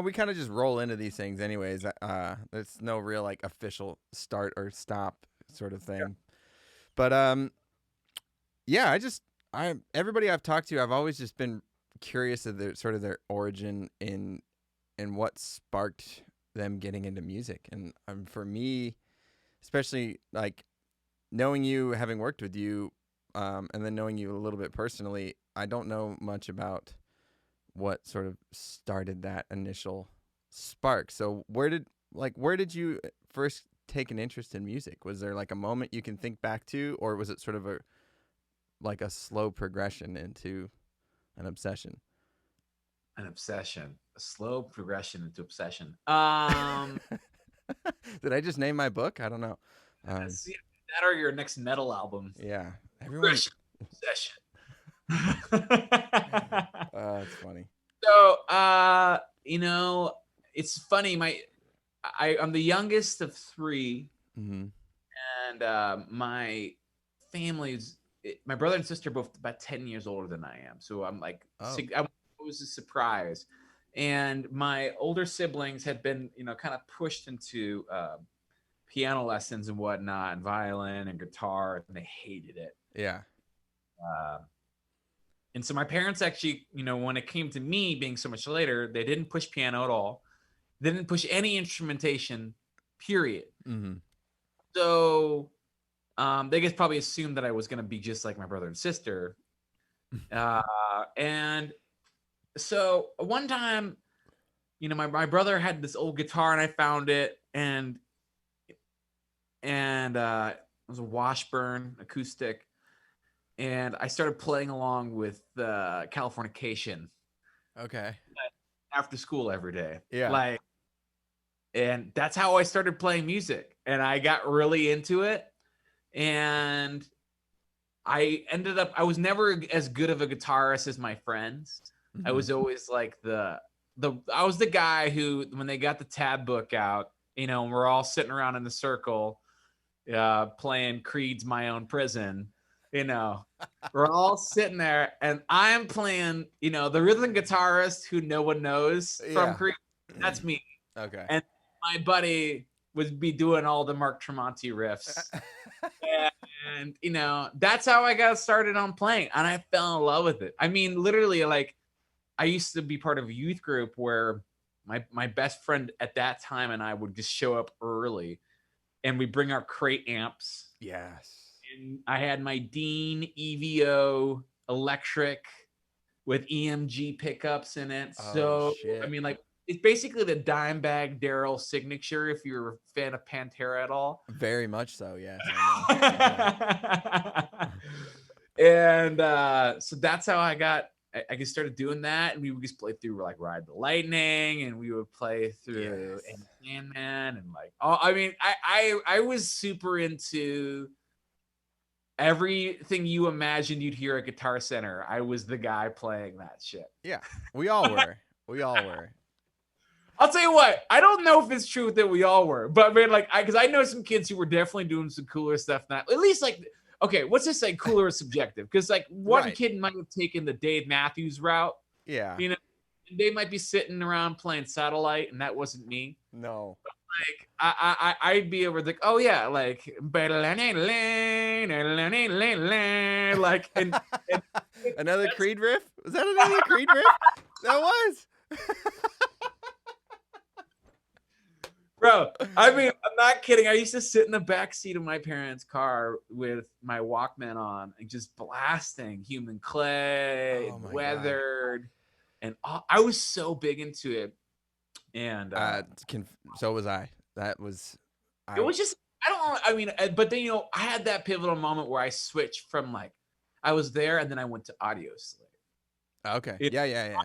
we kind of just roll into these things anyways. There's no real like official start or stop sort of thing. But yeah, everybody I've talked to, I've always just been curious of their origin in what sparked them getting into music. And for me, especially like knowing you, having worked with you, and then knowing you a little bit personally, I don't know much about what sort of started that initial spark. So where did you first take an interest in music? Was there like a moment you can think back to, or was it sort of a slow progression into an obsession? An obsession, a slow progression into obsession. Did I just name my book? I don't know. See, that or your next metal album. Yeah, everyone. Progression, obsession. It's funny. So, it's funny. I'm the youngest of three, Mm-hmm. and my family's. My brother and sister are both about 10 years older than I am, so I'm like, it was a surprise. And my older siblings had been, kind of pushed into piano lessons and whatnot, and violin and guitar, and they hated it. Yeah. And so my parents actually, when it came to me being so much later, they didn't push piano at all. They didn't push any instrumentation, period. Mm-hmm. So they just probably assumed that I was going to be just like my brother and sister. And so one time, my brother had this old guitar and I found it, and it was a Washburn acoustic. And I started playing along with Californication. Okay. After school every day. Yeah. And that's how I started playing music. And I got really into it. And I was never as good of a guitarist as my friends. Mm-hmm. I was always like I was the guy who, when they got the tab book out, we're all sitting around in the circle, playing Creed's My Own Prison. We're all sitting there and I'm playing, the rhythm guitarist who no one knows from Creed. That's me. Okay. And my buddy would be doing all the Mark Tremonti riffs. And, that's how I got started on playing. And I fell in love with it. I mean, literally, like, I used to be part of a youth group where my best friend at that time and I would just show up early and we bring our crate amps. Yes. And I had my Dean EVO electric with EMG pickups in it. So, shit. I mean, like, it's basically the Dimebag Darrell signature, if you're a fan of Pantera at all. Very much so, yes. And so that's how I just started doing that. And we would just play through like Ride the Lightning, and we would play through Sandman, and like, I was super into everything you imagined you'd hear at Guitar Center. I was the guy playing that shit. Yeah, we all were. I'll tell you what, I don't know if it's true that we all were, but I mean, like, because I know some kids who were definitely doing some cooler stuff. At least, like, okay, what's this like? Cooler is subjective, because like one kid might have taken the Dave Matthews route. Yeah, they might be sitting around playing Satellite, and that wasn't me. No. But, like, I'd be over like, oh yeah, like, like, and another Creed riff? Was that another Creed riff? That was. Bro, I mean, I'm not kidding. I used to sit in the back seat of my parents' car with my Walkman on and just blasting Human Clay, and Weathered, and I was so big into it. And so was I. That was. It was just, I don't know. I mean, but then I had that pivotal moment where I switched from like, I was there and then I went to Audio Slave. Okay. Yeah.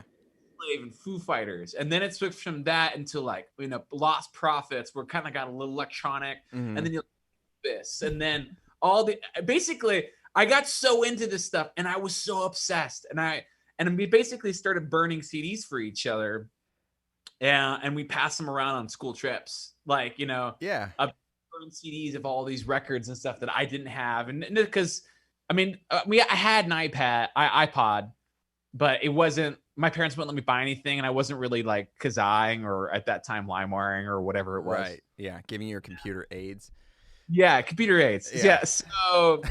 And Foo Fighters, and then it switched from that into like Lost Prophets, where kind of got a little electronic, and then you this, and then basically I got so into this stuff, and I was so obsessed, and we basically started burning CDs for each other, and we passed them around on school trips, like burn CDs of all these records and stuff that I didn't have, and because I had an iPod, but it wasn't my parents wouldn't let me buy anything, and I wasn't really like Kazaaing or at that time LimeWiring or whatever it was. Right. Yeah. Giving your computer aids. Yeah, computer aids. Yeah. Yeah. So,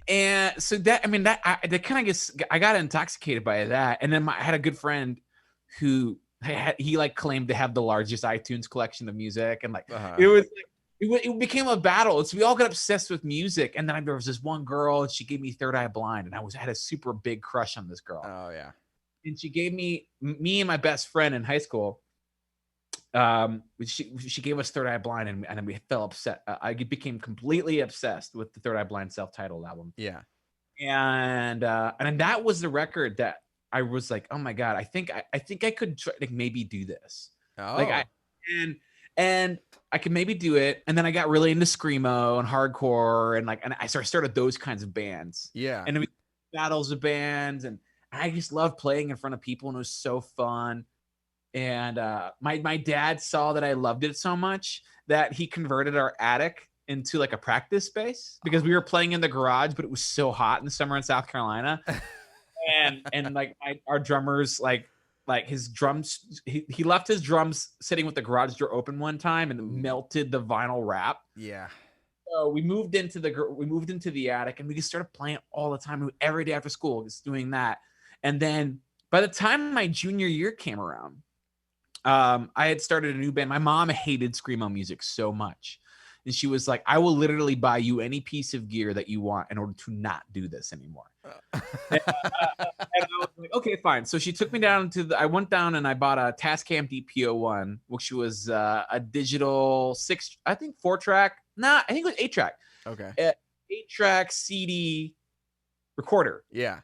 and so that, I mean, that kind of gets, I got intoxicated by that. And then I had a good friend who he like claimed to have the largest iTunes collection of music, and like it was like, it became a battle. So we all got obsessed with music, and then there was this one girl, and she gave me Third Eye Blind, and I had a super big crush on this girl. Oh yeah. And she gave me and my best friend in high school. She gave us Third Eye Blind, and we fell upset. I became completely obsessed with the Third Eye Blind self-titled album. Yeah. And that was the record that I was like, oh my God, I think I could try, like, maybe do this. Oh. Like and I could maybe do it. And then I got really into screamo and hardcore, and I started those kinds of bands. Yeah. And we battles of bands, and I just loved playing in front of people, and it was so fun. And my dad saw that I loved it so much that he converted our attic into like a practice space, because we were playing in the garage, but it was so hot in the summer in South Carolina. and like our drummers, like his drums, he left his drums sitting with the garage door open one time and melted the vinyl wrap. Yeah. So we moved into the attic, and we just started playing all the time, every day after school, just doing that. And then by the time my junior year came around, I had started a new band. My mom hated screamo music so much, and she was like, I will literally buy you any piece of gear that you want in order to not do this anymore. And I was like, okay, fine. So she took me down I went down and I bought a Tascam DP01, which was a digital 4-track. I think it was 8-track. Okay. 8-track CD recorder. Yeah.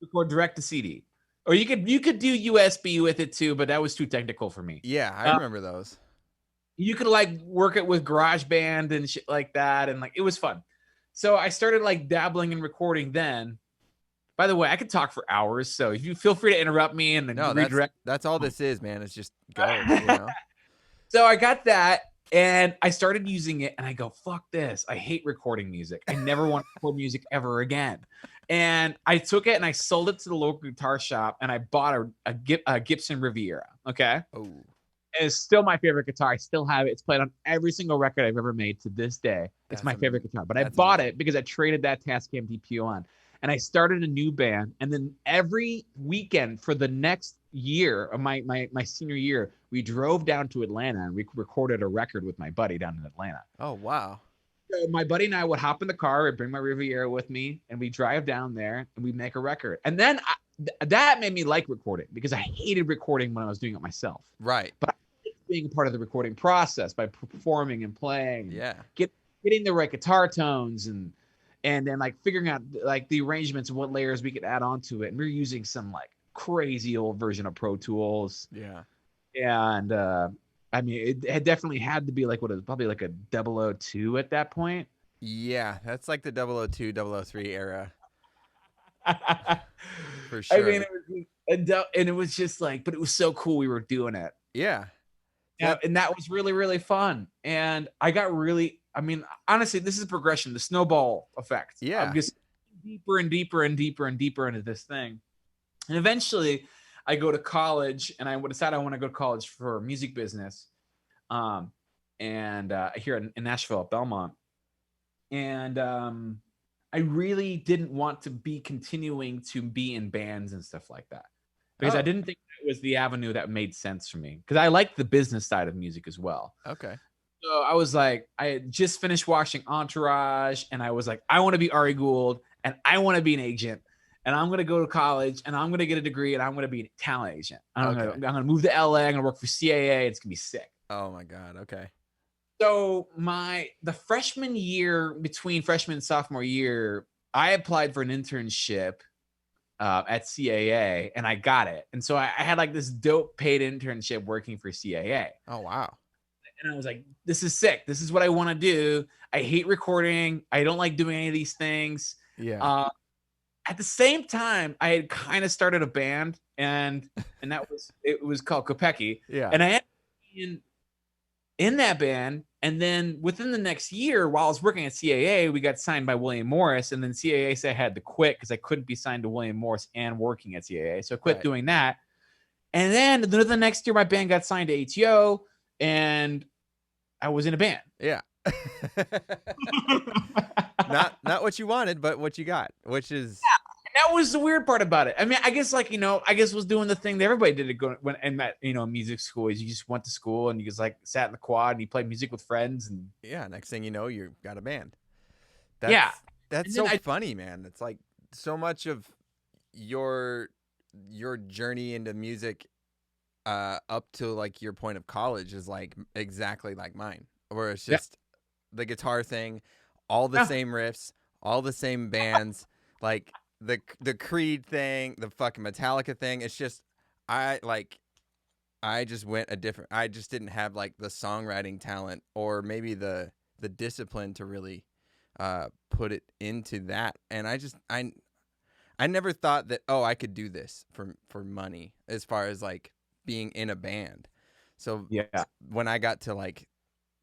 Record direct to CD. Or you could do USB with it too, but that was too technical for me. Yeah, I remember those. You could like work it with GarageBand and shit like that, and like it was fun. So I started like dabbling in recording then. By the way, I could talk for hours, so if you feel free to interrupt me and then redirect. That's all this is, man. It's just go, you know. So I got that, and I started using it, and I go, fuck this. I hate recording music. I never want to record music ever again. And I took it and I sold it to the local guitar shop, and I bought a Gibson Riviera. Okay. Oh. It's still my favorite guitar. I still have it. It's played on every single record I've ever made to this day. It's my favorite guitar. But I bought it because I traded that Tascam DPO on, and I started a new band. And then every weekend for the next year of my senior year, we drove down to Atlanta and we recorded a record with my buddy down in Atlanta. Oh, wow. So my buddy and I would hop in the car, I'd bring my Riviera with me, and we drive down there and we make a record. And then that made me like recording, because I hated recording when I was doing it myself. Right. But I liked being a part of the recording process by performing and playing. Yeah. Getting the right guitar tones and then like figuring out like the arrangements and what layers we could add onto it. And we were using some like crazy old version of Pro Tools. Yeah. And I mean, it had definitely had to be like what it was, probably like a 002 at that point. Yeah, that's like the 002, 003 era. For sure. I mean, it was just like, but it was so cool we were doing it. Yeah. And that was really, really fun. And I got really, I mean, honestly, this is a progression, the snowball effect. Yeah. I'm just deeper and deeper and deeper and deeper into this thing. And eventually I go to college, and I decide I want to go to college for music business. And here in Nashville at Belmont. And I really didn't want to be continuing to be in bands and stuff like that, because I didn't think that was the avenue that made sense for me, because I like the business side of music as well. Okay. So I was like, I had just finished watching Entourage, and I was like, I want to be Ari Gould, and I want to be an agent, and I'm going to go to college, and I'm going to get a degree, and I'm going to be a talent agent. I'm going to move to LA. I'm going to work for CAA. It's going to be sick. Oh my God. Okay. So the freshman year, between freshman and sophomore year, I applied for an internship at CAA, and I got it. And so I had like this dope paid internship working for CAA. Oh, wow. And I was like, this is sick. This is what I want to do. I hate recording. I don't like doing any of these things. Yeah. At the same time, I had kind of started a band, and it was called Kopecky. Yeah. And I ended up being in that band, And then within the next year, while I was working at CAA, we got signed by William Morris. And then CAA said I had to quit because I couldn't be signed to William Morris and working at CAA. So I quit doing that. And then the next year, my band got signed to ATO, and I was in a band. Yeah. not what you wanted, but what you got, which is that was the weird part about it. I mean, I guess was doing the thing that everybody did when and that music school is you just went to school and you just like sat in the quad and you played music with friends and next thing you know, you got a band. That's so funny, man. It's like so much of your journey into music up to like your point of college is like exactly like mine, where it's just the guitar thing, all the same riffs, all the same bands, like the Creed thing, the fucking Metallica thing. It's just I just went a different. I just didn't have like the songwriting talent or maybe the discipline to really put it into that. And I never thought that I could do this for money as far as like being in a band. So when I got to like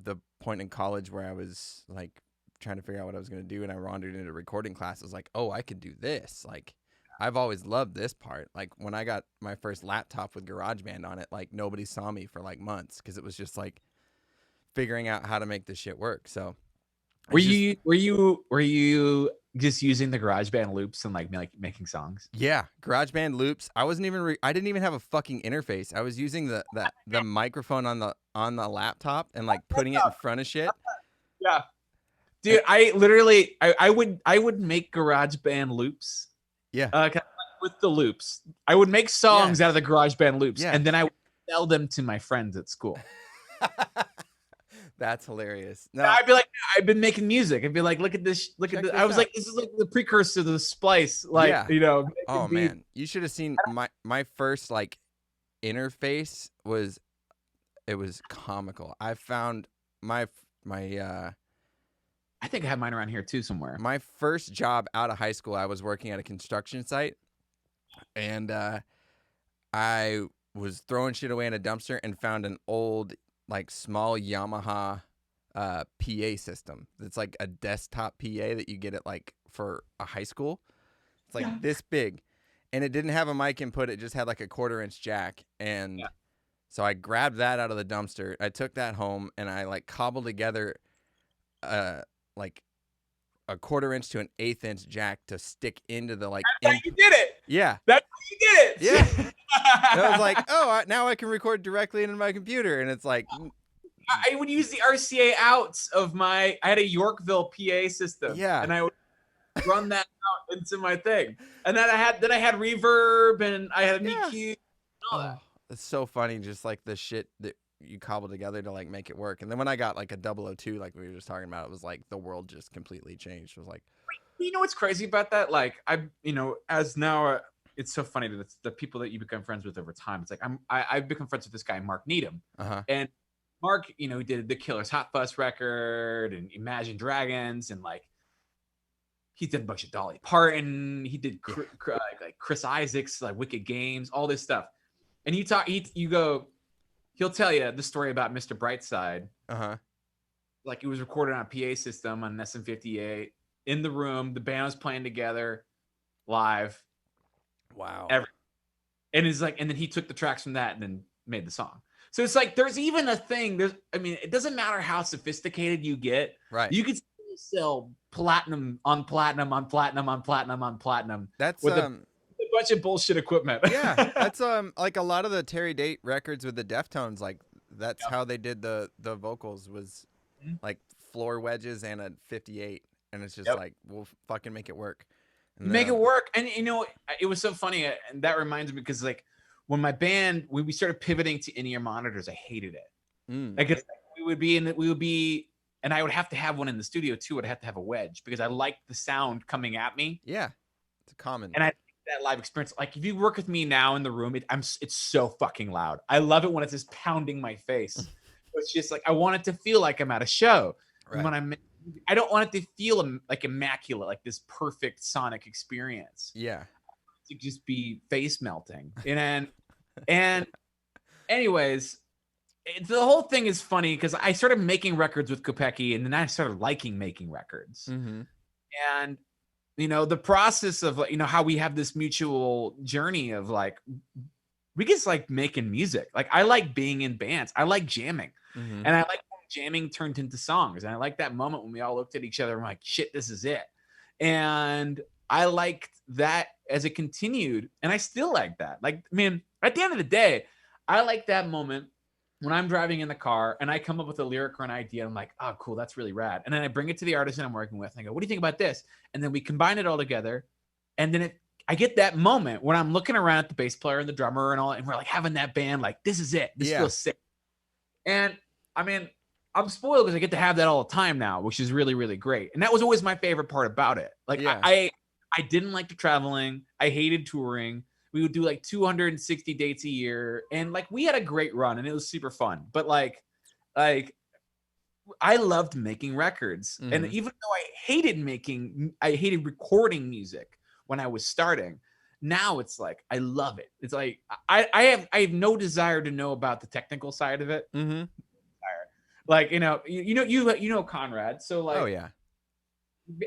the point in college where I was like trying to figure out what I was going to do and I wandered into recording class, I was like, I could do this. Like I've always loved this part. Like when I got my first laptop with GarageBand on it, like nobody saw me for like months because it was just like figuring out how to make this shit work. So were you just using the GarageBand loops and like making songs? Yeah, GarageBand loops. I wasn't even I didn't even have a fucking interface. I was using the microphone on the laptop and like putting it in front of shit. Yeah. Dude, I literally I would make GarageBand loops. Yeah. With the loops. I would make songs out of the GarageBand loops and then I would sell them to my friends at school. That's hilarious. No, I'd be like, I've been making music. I'd be like, look at this. I was like, this is like the precursor to the Splice. Like, Oh man, you should have seen my first like interface was comical. I found my I think I have mine around here too somewhere. My first job out of high school, I was working at a construction site, and I was throwing shit away in a dumpster and found an old like small Yamaha PA system. It's like a desktop PA that you get at like for a high school. It's like this big, and it didn't have a mic input. It just had like a 1/4-inch jack. And so I grabbed that out of the dumpster. I took that home and I like cobbled together like a 1/4-inch to an 1/8-inch jack to stick into the like. That's how you did it. Yeah. That's how you did it. Yeah. And I was like, now I can record directly into my computer, and it's like. I would use the RCA outs of I had a Yorkville PA system. Yeah. And I would run that out into my thing. And then I had reverb and I had an EQ and all that. It's so funny, just like the shit that you cobble together to like make it work. And then when I got like a 002, like we were just talking about, it was like the world just completely changed. It was like, you know what's crazy about that? Like as now it's so funny that it's the people that you become friends with over time. It's like I've become friends with this guy, Mark Needham. And Mark, he did the Killer's Hot Fuss record and Imagine Dragons, and like he did a bunch of Dolly Parton. He did like Chris Isaac's like Wicked Games, all this stuff. And he'll tell you the story about Mr. Brightside. Like it was recorded on a PA system on an SM58 in the room. The band was playing together live. Wow. And it's like, and then he took the tracks from that and then made the song. So it's like there's even a thing. It doesn't matter how sophisticated you get. Right. You could still sell platinum on platinum on platinum on platinum on platinum. That's with a bunch of bullshit equipment. Yeah, that's like a lot of the Terry Date records with the Deftones. Like that's how they did the vocals was like floor wedges and a 58, and it's just like we'll fucking make it work. And make it work. And it was so funny, and that reminds me because like. When my band, when we started pivoting to in-ear monitors, I hated it. Like we would be, and I would have to have one in the studio too. I'd have to have a wedge because I liked the sound coming at me. Yeah, it's a common. And I think that live experience, like if you work with me now in the room, it's so fucking loud. I love it when it's just pounding my face. It's just like I want it to feel like I'm at a show. Right. And when I don't want it to feel like immaculate, like this perfect sonic experience. Yeah. To just be face melting. And anyways, the whole thing is funny because I started making records with Kopecky, and then I started liking making records. Mm-hmm. And the process of how we have this mutual journey of like we just like making music. Like I like being in bands. I like jamming. Mm-hmm. And I like when jamming turned into songs. And I like that moment when we all looked at each other and we're like, shit, this is it. And I liked that as it continued. And I still like that. Like, man, at the end of the day, I like that moment when I'm driving in the car and I come up with a lyric or an idea. I'm like, oh, cool, that's really rad. And then I bring it to the artist I'm working with and I go, what do you think about this? And then we combine it all together. And then I get that moment when I'm looking around at the bass player and the drummer and all, and we're like having that band, like, this is it. This feels sick. And I mean, I'm spoiled because I get to have that all the time now, which is really, really great. And that was always my favorite part about it. Like I didn't like the traveling. I hated touring. We would do like 260 dates a year. And like, we had a great run and it was super fun. But like I loved making records. Mm-hmm. And even though I hated recording music when I was starting, now it's like, I love it. It's like, I have no desire to know about the technical side of it. Mm-hmm. Like, you know, Conrad. So like, oh yeah.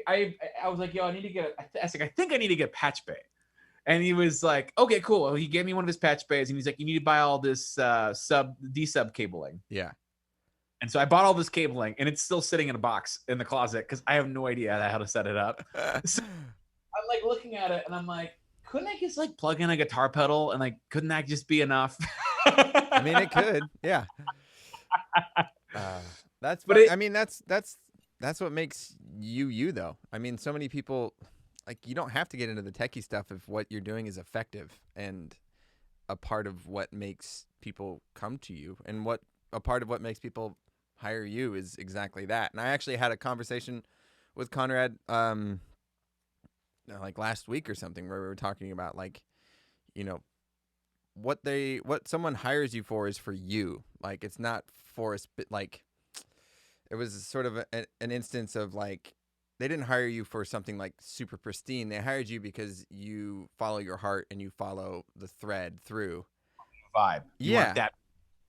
I was like, yo, I think I need to get patch bay. And he was like, okay, cool. Well, he gave me one of his patch bays and he's like, you need to buy all this D-sub cabling. Yeah. And so I bought all this cabling and it's still sitting in a box in the closet because I have no idea how to set it up. So I'm like looking at it and I'm like, couldn't I just like plug in a guitar pedal and like, couldn't that just be enough? I mean, it could. Yeah. That's what makes you though. I mean, so many people, like, you don't have to get into the techie stuff if what you're doing is effective and a part of what makes people come to you, and a part of what makes people hire you is exactly that. And I actually had a conversation with Conrad like last week or something where we were talking about like, what someone hires you for is for you. Like, it's not for like, it was sort of an instance of like, they didn't hire you for something like super pristine. They hired you because you follow your heart and you follow the thread through. Vibe. You want that.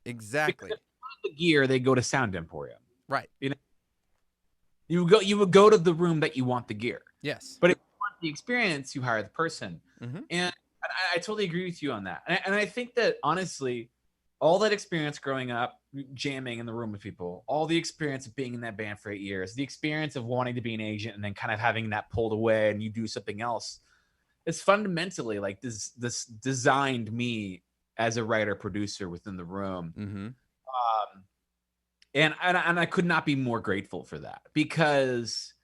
Exactly. Because the gear, they go to Sound Emporium. Right. You would go to the room that you want the gear. Yes. But if you want the experience, you hire the person. Mm-hmm. And I totally agree with you on that. And I think that honestly, all that experience growing up, jamming in the room with people, all the experience of being in that band for 8 years, the experience of wanting to be an agent and then kind of having that pulled away and you do something else, it's fundamentally like this designed me as a writer producer within the room. Mm-hmm. And I could not be more grateful for that, because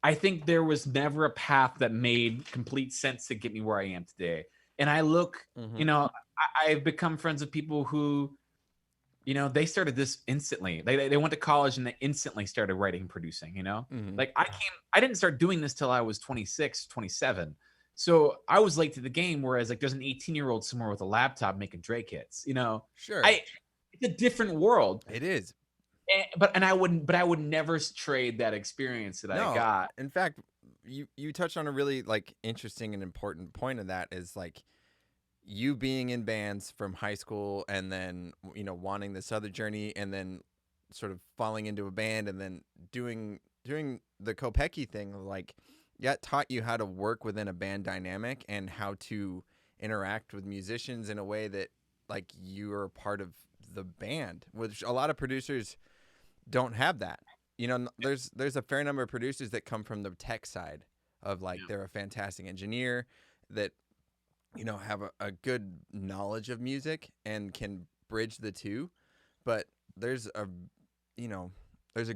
I think there was never a path that made complete sense to get me where I am today. And I look, mm-hmm. I've become friends with people who, they started this instantly. They went to college and they instantly started writing and producing, Mm-hmm. Like I didn't start doing this till I was 26, 27. So I was late to the game. Whereas like there's an 18-year-old somewhere with a laptop making Drake hits, Sure. It's a different world. It is. But I would never trade that experience that I got. In fact, you touched on a really like interesting and important point of that is like you being in bands from high school and then, wanting this other journey and then sort of falling into a band and then doing the Kopecky thing, like that taught you how to work within a band dynamic and how to interact with musicians in a way that like you are a part of the band, which a lot of producers don't have that. There's a fair number of producers that come from the tech side of like, they're a fantastic engineer that, have a good knowledge of music and can bridge the two. But there's a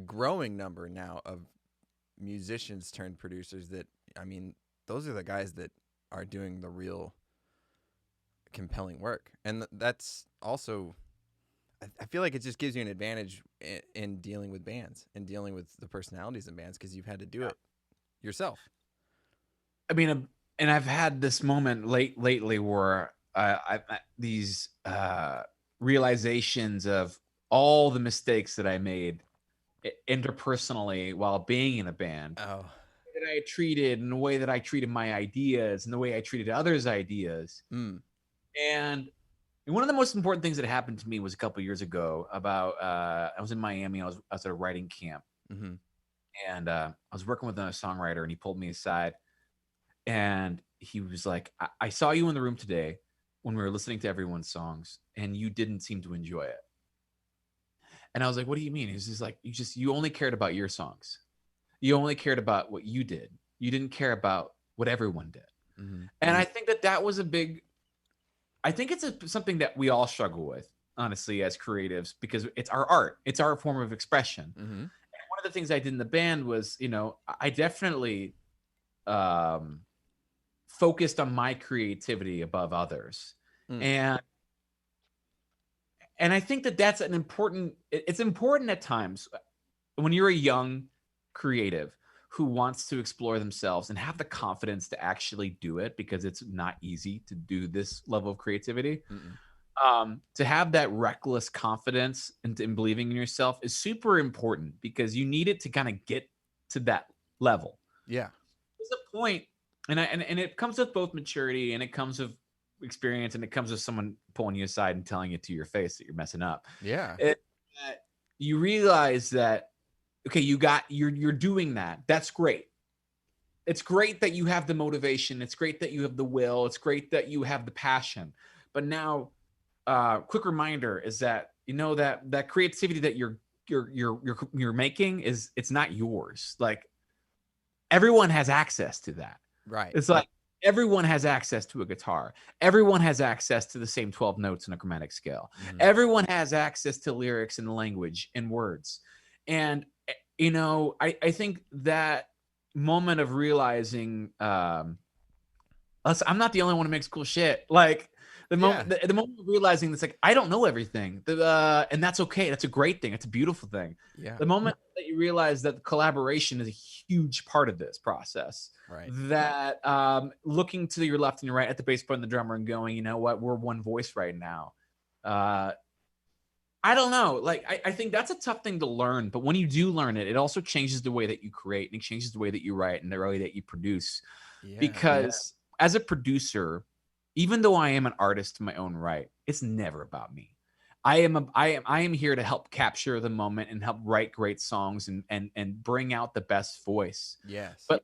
growing number now of musicians turned producers that, I mean, those are the guys that are doing the real compelling work. And that's also, I feel like it just gives you an advantage in dealing with bands and dealing with the personalities in bands because you've had to do it yourself. I mean, and I've had this moment lately where these realizations of all the mistakes that I made interpersonally while being in a band. Oh. That I treated, and the way that I treated my ideas and the way I treated others' ideas. Mm. And And one of the most important things that happened to me was a couple years ago. About I was in Miami. I was at a writing camp, Mm-hmm. and I was working with a songwriter, and he pulled me aside, and he was like, I saw you in the room today when we were listening to everyone's songs, and you didn't seem to enjoy it." And I was like, "What do you mean?" He was just like, you only cared about your songs. You only cared about what you did. You didn't care about what everyone did." Mm-hmm. And I think that was I think it's something that we all struggle with, honestly, as creatives, because it's our art. It's our form of expression. Mm-hmm. And one of the things I did in the band was, I definitely focused on my creativity above others. Mm. And I think that that's it's important at times when you're a young creative who wants to explore themselves and have the confidence to actually do it, because it's not easy to do this level of creativity. To have that reckless confidence and believing in yourself is super important, because you need it to kind of get to that level. Yeah. There's a point, and it comes with both maturity, and it comes with experience, and it comes with someone pulling you aside and telling you to your face that you're messing up. Yeah. You realize that, okay, you're doing that. That's great. It's great that you have the motivation. It's great that you have the will. It's great that you have the passion. But now, quick reminder is that that creativity that you're making it's not yours. Like, everyone has access to that. Right. It's like everyone has access to a guitar. Everyone has access to the same 12 notes in a chromatic scale. Mm-hmm. Everyone has access to lyrics and language and words. And, I think that moment of realizing I'm not the only one who makes cool shit. Like, the moment of realizing it's like, I don't know everything. And that's okay. That's a great thing. It's a beautiful thing. Yeah. The moment that you realize that collaboration is a huge part of this process. Right. That looking to your left and your right at the bass player and the drummer and going, you know what, we're one voice right now. I don't know. Like, I think that's a tough thing to learn. But when you do learn it, it also changes the way that you create, and it changes the way that you write and the way that you produce. Yeah. Because as a producer, even though I am an artist in my own right, it's never about me. I am here to help capture the moment and help write great songs and bring out the best voice. Yes. But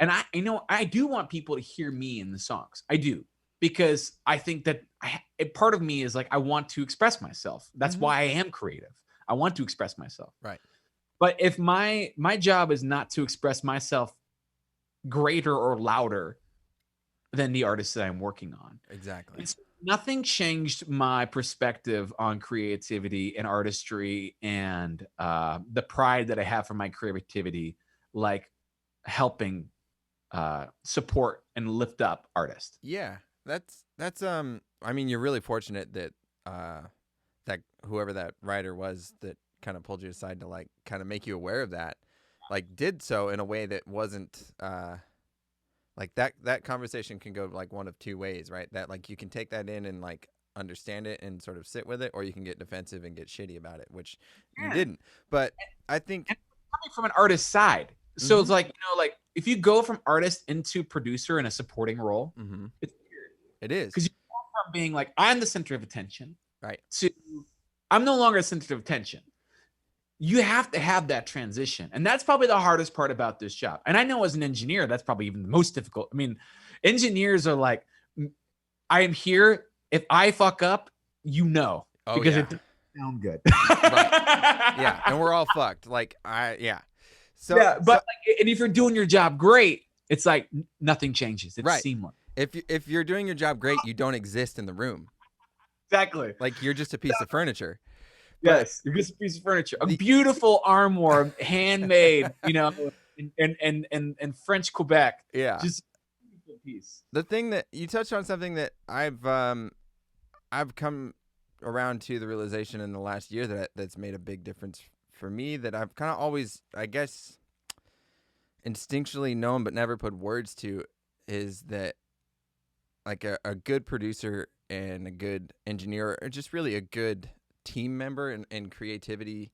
I do want people to hear me in the songs. I do, because I think that part of me is like, I want to express myself. That's why I am creative. I want to express myself. Right. But if my job is not to express myself greater or louder than the artist that I'm working on. Exactly. Nothing changed my perspective on creativity and artistry and the pride that I have for my creativity, like helping support and lift up artists. Yeah. That's I mean, you're really fortunate that that whoever that writer was that kind of pulled you aside to like kind of make you aware of that, like did so in a way that wasn't like that conversation can go like one of two ways, right? That like you can take that in and like understand it and sort of sit with it, or you can get defensive and get shitty about it, which you didn't. But I think coming from an artist side, so it's like, like if you go from artist into producer in a supporting role, it's weird. It is, because you go from being like, I'm the center of attention, right, to I'm no longer a center of attention. You have to have that transition. And that's probably the hardest part about this job. And I know as an engineer, that's probably even the most difficult. I mean, engineers are like, I am here. If I fuck up, because it doesn't sound good. Right. Yeah. And we're all fucked. Like, So, but and if you're doing your job great, it's like nothing changes. It's seamless. If you're doing your job great, you don't exist in the room. Exactly. Like, you're just a piece of furniture. Yes, you're just a piece of furniture. A beautiful armoire, handmade, in French Quebec. Yeah. Just a beautiful piece. The thing that you touched on, something that I've come around to the realization in the last year that's made a big difference for me, that I've kind of always, I guess, instinctually known but never put words to, is that like a good producer and a good engineer, or just really a good team member and creativity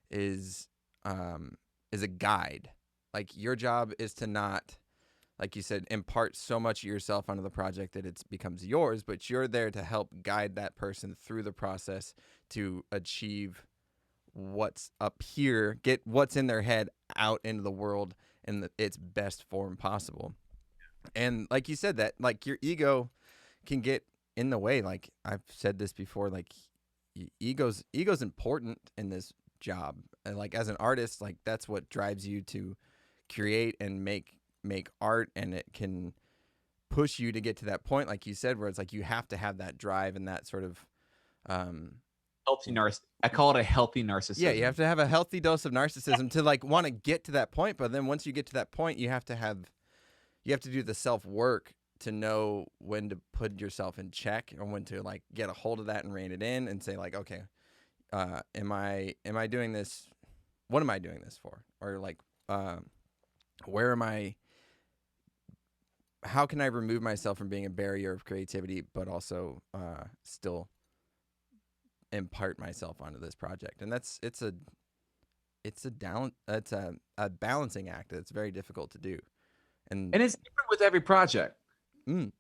is a guide. Like, your job is to not like you said, impart so much of yourself onto the project that it becomes yours, but you're there to help guide that person through the process to achieve what's up here, get what's in their head out into the world in its best form possible. And like you said, that like your ego can get in the way. Like I've said this before, like ego's important in this job. And like as an artist, like that's what drives you to create and make art, and it can push you to get to that point, like you said, where it's like you have to have that drive and that sort of healthy I call it a healthy narcissism. Yeah, you have to have a healthy dose of narcissism to like want to get to that point. But then once you get to that point, you have to do the self work to know when to put yourself in check, or when to like get a hold of that and rein it in and say like, okay, am I doing this? What am I doing this for? Or like, where am I? How can I remove myself from being a barrier of creativity, but also still impart myself onto this project? And it's a balancing act. It's very difficult to do, and it's different with every project.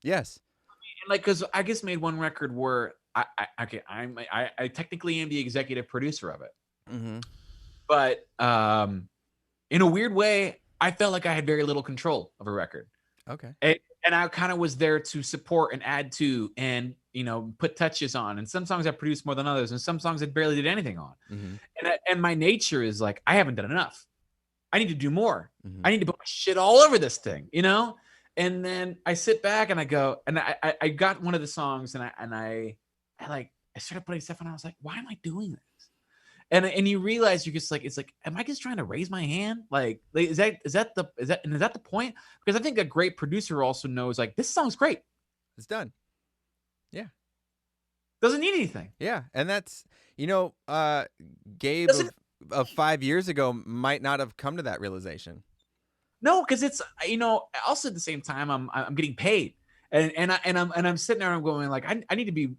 Yes, and like, because I just made one record where I technically am the executive producer of it, but in a weird way, I felt like I had very little control of a record. Okay. And I kind of was there to support and add to, and put touches on. And some songs I produced more than others, and some songs I barely did anything on. And my nature is like, I haven't done enough. I need to do more. I need to put my shit all over this thing, And then I sit back and I go, and I got one of the songs, and I started putting stuff on. I was like, why am I doing this? And you realize you're just like, it's like, am I just trying to raise my hand? Like is that the point? Because I think a great producer also knows like, this song's great. It's done. Yeah. Doesn't need anything. Yeah. And that's, Gabe of 5 years ago might not have come to that realization. No, because it's, also at the same time, I'm getting paid. And I'm sitting there and I'm going like, I need to be,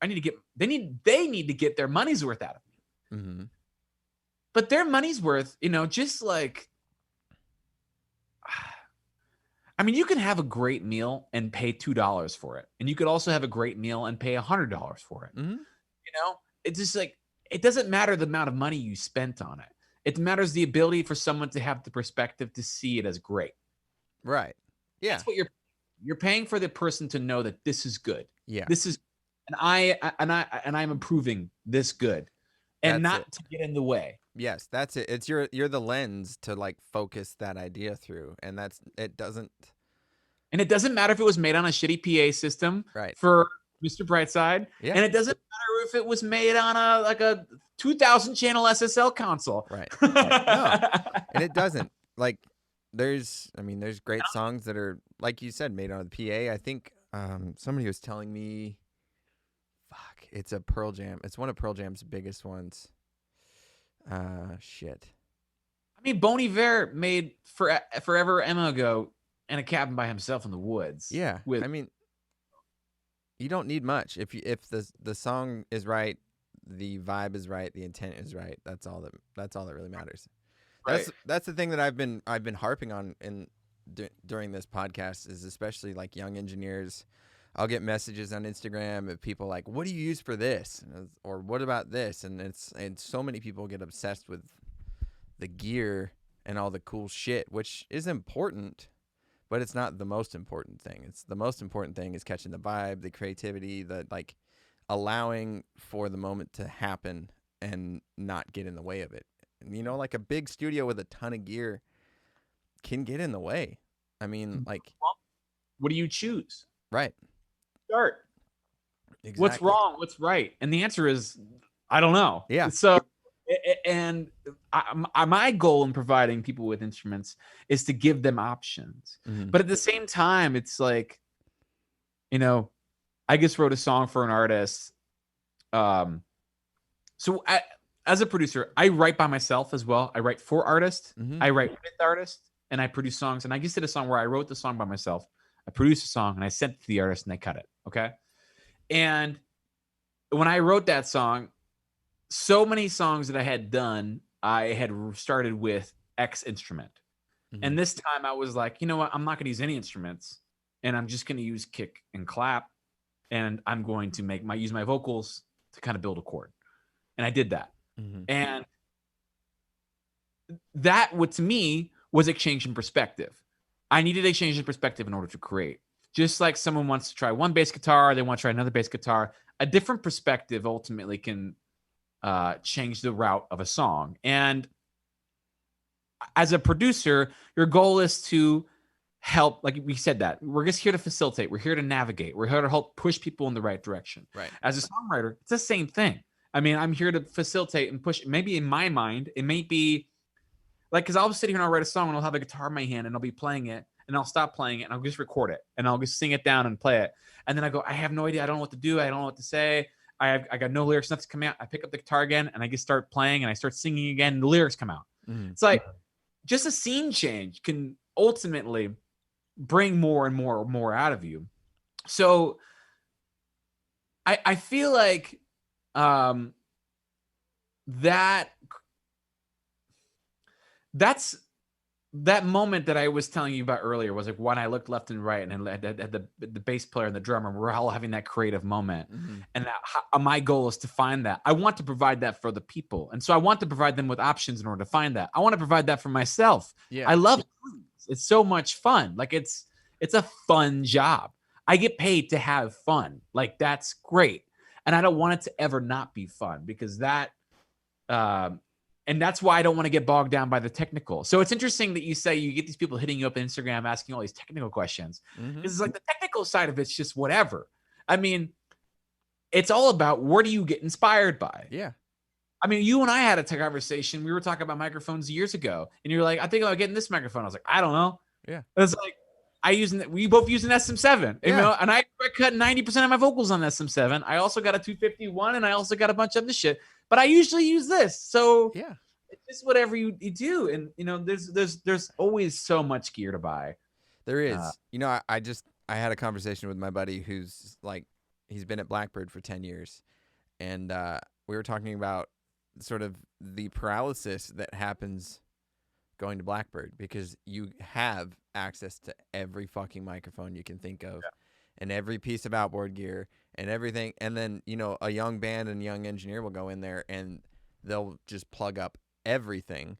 I need to get, they need to get their money's worth out of me. But their money's worth, just like, I mean, you can have a great meal and pay $2 for it. And you could also have a great meal and pay $100 for it. It's just like, it doesn't matter the amount of money you spent on it. It matters the ability for someone to have the perspective to see it as great. Right. Yeah. That's what you're paying for, the person to know that this is good. Yeah. This is, and I'm improving this good, and that's not it. To get in the way. Yes, that's it. It's you're the lens to like focus that idea through, and it doesn't matter if it was made on a shitty PA system, right, for Mr. Brightside, and it doesn't matter if it was made on a 2000 channel SSL console, right? No, and it doesn't. Like there's great songs that are, like you said, made on the PA. I think somebody was telling me, it's a Pearl Jam. It's one of Pearl Jam's biggest ones. Shit. I mean, Bon Iver made Forever Emma Ago in a cabin by himself in the woods. Yeah, I mean, you don't need much if the song is right, the vibe is right, the intent is right. That's all that really matters. Right. That's the thing that I've been harping on during this podcast, is especially like young engineers. I'll get messages on Instagram of people like, what do you use for this? Or what about this? And so many people get obsessed with the gear and all the cool shit, which is important, but it's not the most important thing. It's the most important thing is catching the vibe, the creativity, the like allowing for the moment to happen and not get in the way of it. And, like a big studio with a ton of gear can get in the way. I mean, like, what do you choose? Right. Start. Exactly. What's wrong? What's right? And the answer is, I don't know. Yeah. So, and my goal in providing people with instruments is to give them options. But at the same time, it's like, I just wrote a song for an artist. So as a producer, I write by myself as well. I write for artists. I write with artists, and I produce songs. And I just did a song where I wrote the song by myself. I produced a song and I sent it to the artist and they cut it. Okay. And when I wrote that song, so many songs that I had done, I had started with X instrument. And this time I was like, you know what? I'm not going to use any instruments, and I'm just going to use kick and clap, and I'm going to use my vocals to kind of build a chord. And I did that. And that, what to me was a change in perspective. I needed a change in perspective in order to create. Just like someone wants to try one bass guitar, they want to try another bass guitar. A different perspective ultimately can change the route of a song. And as a producer, your goal is to help, like we said, that we're just here to facilitate. We're here to navigate. We're here to help push people in the right direction. Right. As a songwriter, it's the same thing. I mean, I'm here to facilitate and push. Maybe in my mind, it may be like, because I'll sit here and I'll write a song and I'll have a guitar in my hand and I'll be playing it and I'll stop playing it and I'll just record it and I'll just sing it down and play it. And then I go, I have no idea. I don't know what to do. I don't know what to say. I got no lyrics, nothing's coming out. I pick up the guitar again and I just start playing and I start singing again and the lyrics come out. It's like just a scene change can ultimately bring more and more out of you. So I feel like that moment that I was telling you about earlier was like when I looked left and right and had the bass player and the drummer, we're all having that creative moment. And my goal is to find that. I want to provide that for the people. And so I want to provide them with options in order to find that. I want to provide that for myself. Yeah. I love it. It's so much fun. Like it's a fun job. I get paid to have fun. Like that's great. And I don't want it to ever not be fun because that, and that's why I don't want to get bogged down by the technical. So it's interesting that you say you get these people hitting you up on Instagram asking all these technical questions. It's like the technical side of it's just whatever. I mean, it's all about where do you get inspired by? Yeah. I mean, you and I had a conversation. We were talking about microphones years ago, and you're like, I think about getting this microphone. I was like, I don't know. Yeah. It's like we both use an SM7, you know, and I cut 90% of my vocals on SM7. I also got a 251, and I also got a bunch of this shit. But I usually use this. So yeah, it's just whatever you do. And, you know, there's always so much gear to buy. There is. You know, I had a conversation with my buddy who's like, he's been at Blackbird for 10 years. And we were talking about sort of the paralysis that happens going to Blackbird because you have access to every fucking microphone you can think of and every piece of outboard gear and everything. And then, you know, a young band and young engineer will go in there and they'll just plug up everything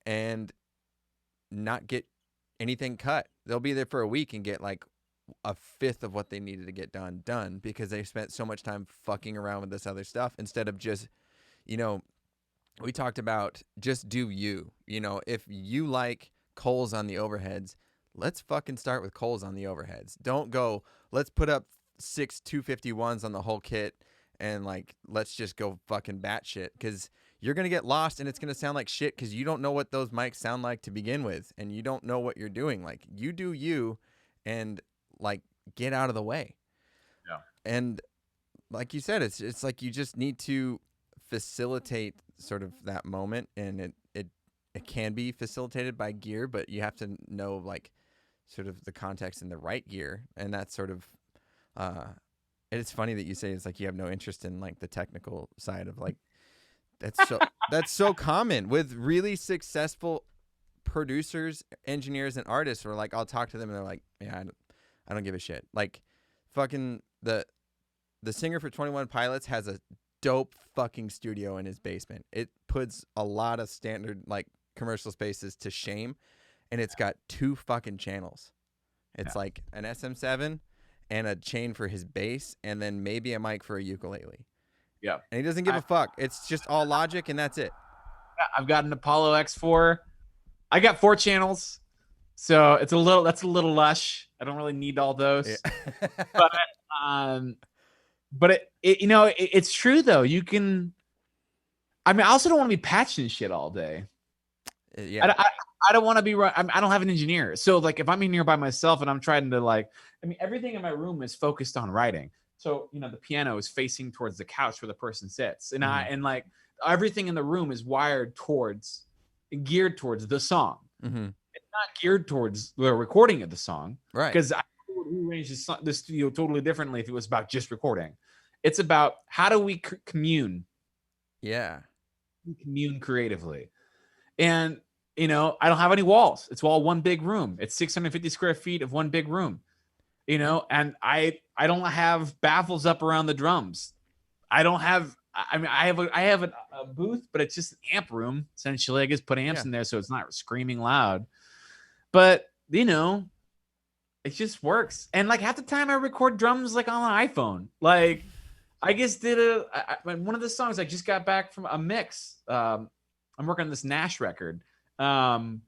and not get anything cut. They'll be there for a week and get like a fifth of what they needed to get done because they spent so much time fucking around with this other stuff instead of just, you know, we talked about just do you. You know, if you like Coles on the overheads, let's fucking start with Coles on the overheads. Don't go, let's put up 6 251s on the whole kit and like let's just go fucking batshit because you're gonna get lost and it's gonna sound like shit because you don't know what those mics sound like to begin with and you don't know what you're doing. Like you do you and like get out of the way. Yeah. And like you said, it's like you just need to facilitate sort of that moment, and it can be facilitated by gear, but you have to know like sort of the context and the right gear, and that's sort of it's funny that you say it's like you have no interest in like the technical side of like that's so common with really successful producers, engineers, and artists where like I'll talk to them and they're like, yeah, I don't give a shit. Like fucking the singer for 21 Pilots has a dope fucking studio in his basement. It puts a lot of standard like commercial spaces to shame, and it's got 2 fucking channels. It's like an SM7 and a chain for his bass, and then maybe a mic for a ukulele. Yeah, and he doesn't give a fuck. It's just all Logic, and that's it. I've got an Apollo X4. I got 4 channels, so that's a little lush. I don't really need all those, but it you know it's true though. You can. I mean, I also don't want to be patching shit all day. Yeah. I don't want to be. I don't have an engineer, so like if I'm in here by myself and I'm trying to like, I mean, everything in my room is focused on writing. So you know, the piano is facing towards the couch where the person sits, and and like everything in the room is geared towards the song. It's not geared towards the recording of the song, right? Because I would rearrange the studio totally differently if it was about just recording. It's about how do we commune? Yeah, We commune creatively, and I don't have any walls. It's all one big room. It's 650 square feet of one big room, and I don't have baffles up around the drums. I don't have, I mean, I have a booth, but it's just an amp room essentially. I guess put amps in there so it's not screaming loud, but it just works. And like half the time I record drums like on an iPhone. Like I just did one of the songs I just got back from a mix. I'm working on this Nash record. Lars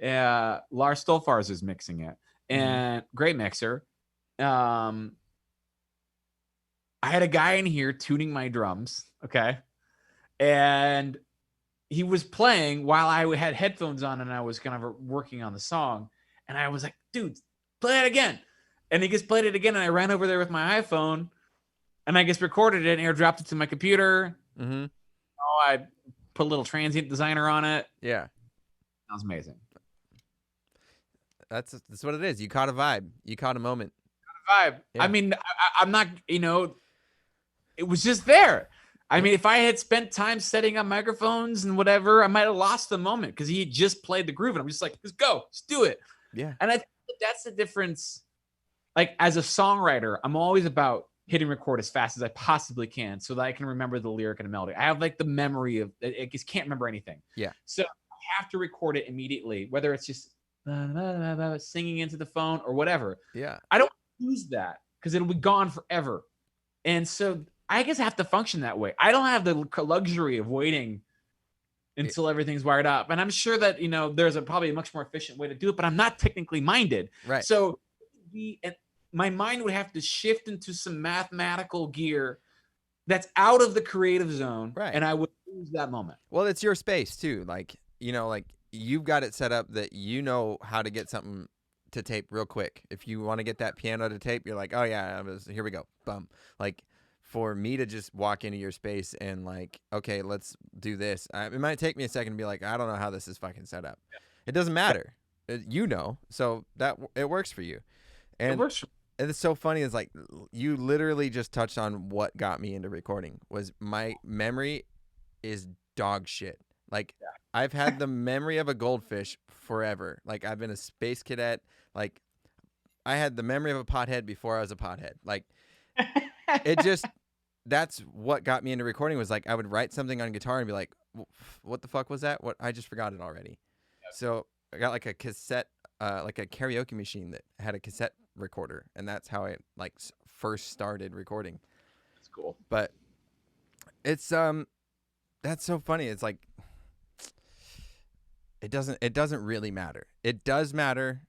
Stolfars is mixing it, and great mixer. I had a guy in here tuning my drums, okay, and he was playing while I had headphones on and I was kind of working on the song, and I was like, dude, play it again. And he just played it again, and I ran over there with my iPhone, and I just recorded it and airdropped it to my computer. I put a little transient designer on it. Yeah. That was amazing. That's what it is. You caught a vibe. You caught a moment. Vibe. Yeah. I mean, I'm not, it was just there. I mean, if I had spent time setting up microphones and whatever, I might have lost the moment because he just played the groove and I'm just like, let's go, let's do it. Yeah. And I think that's the difference. Like as a songwriter, I'm always about hitting record as fast as I possibly can so that I can remember the lyric and the melody. I have like the memory of, I just can't remember anything. Yeah. So I have to record it immediately, whether it's just singing into the phone or whatever. Yeah. I don't lose that because it'll be gone forever. And so I guess I have to function that way. I don't have the luxury of waiting until everything's wired up. And I'm sure that, there's probably a much more efficient way to do it, but I'm not technically minded. Right. So my mind would have to shift into some mathematical gear that's out of the creative zone. Right. And I would lose that moment. Well, it's your space too. Like, like you've got it set up that how to get something to tape real quick. If you want to get that piano to tape, you're like, oh yeah, here we go. Bum. Like for me to just walk into your space and like, okay, let's do this. It might take me a second to be like, I don't know how this is fucking set up. Yeah. It doesn't matter. So that it works for you. And it works. And it's so funny is like you literally just touched on what got me into recording was my memory is dog shit. Like I've had the memory of a goldfish forever. Like I've been a space cadet. Like I had the memory of a pothead before I was a pothead. Like it just, that's what got me into recording was like, I would write something on guitar and be like, what the fuck was that? I just forgot it already. Yep. So I got like a cassette, like a karaoke machine that had a cassette recorder. And that's how I like first started recording. That's cool. But it's, that's so funny. It's like, it doesn't really matter. It does matter,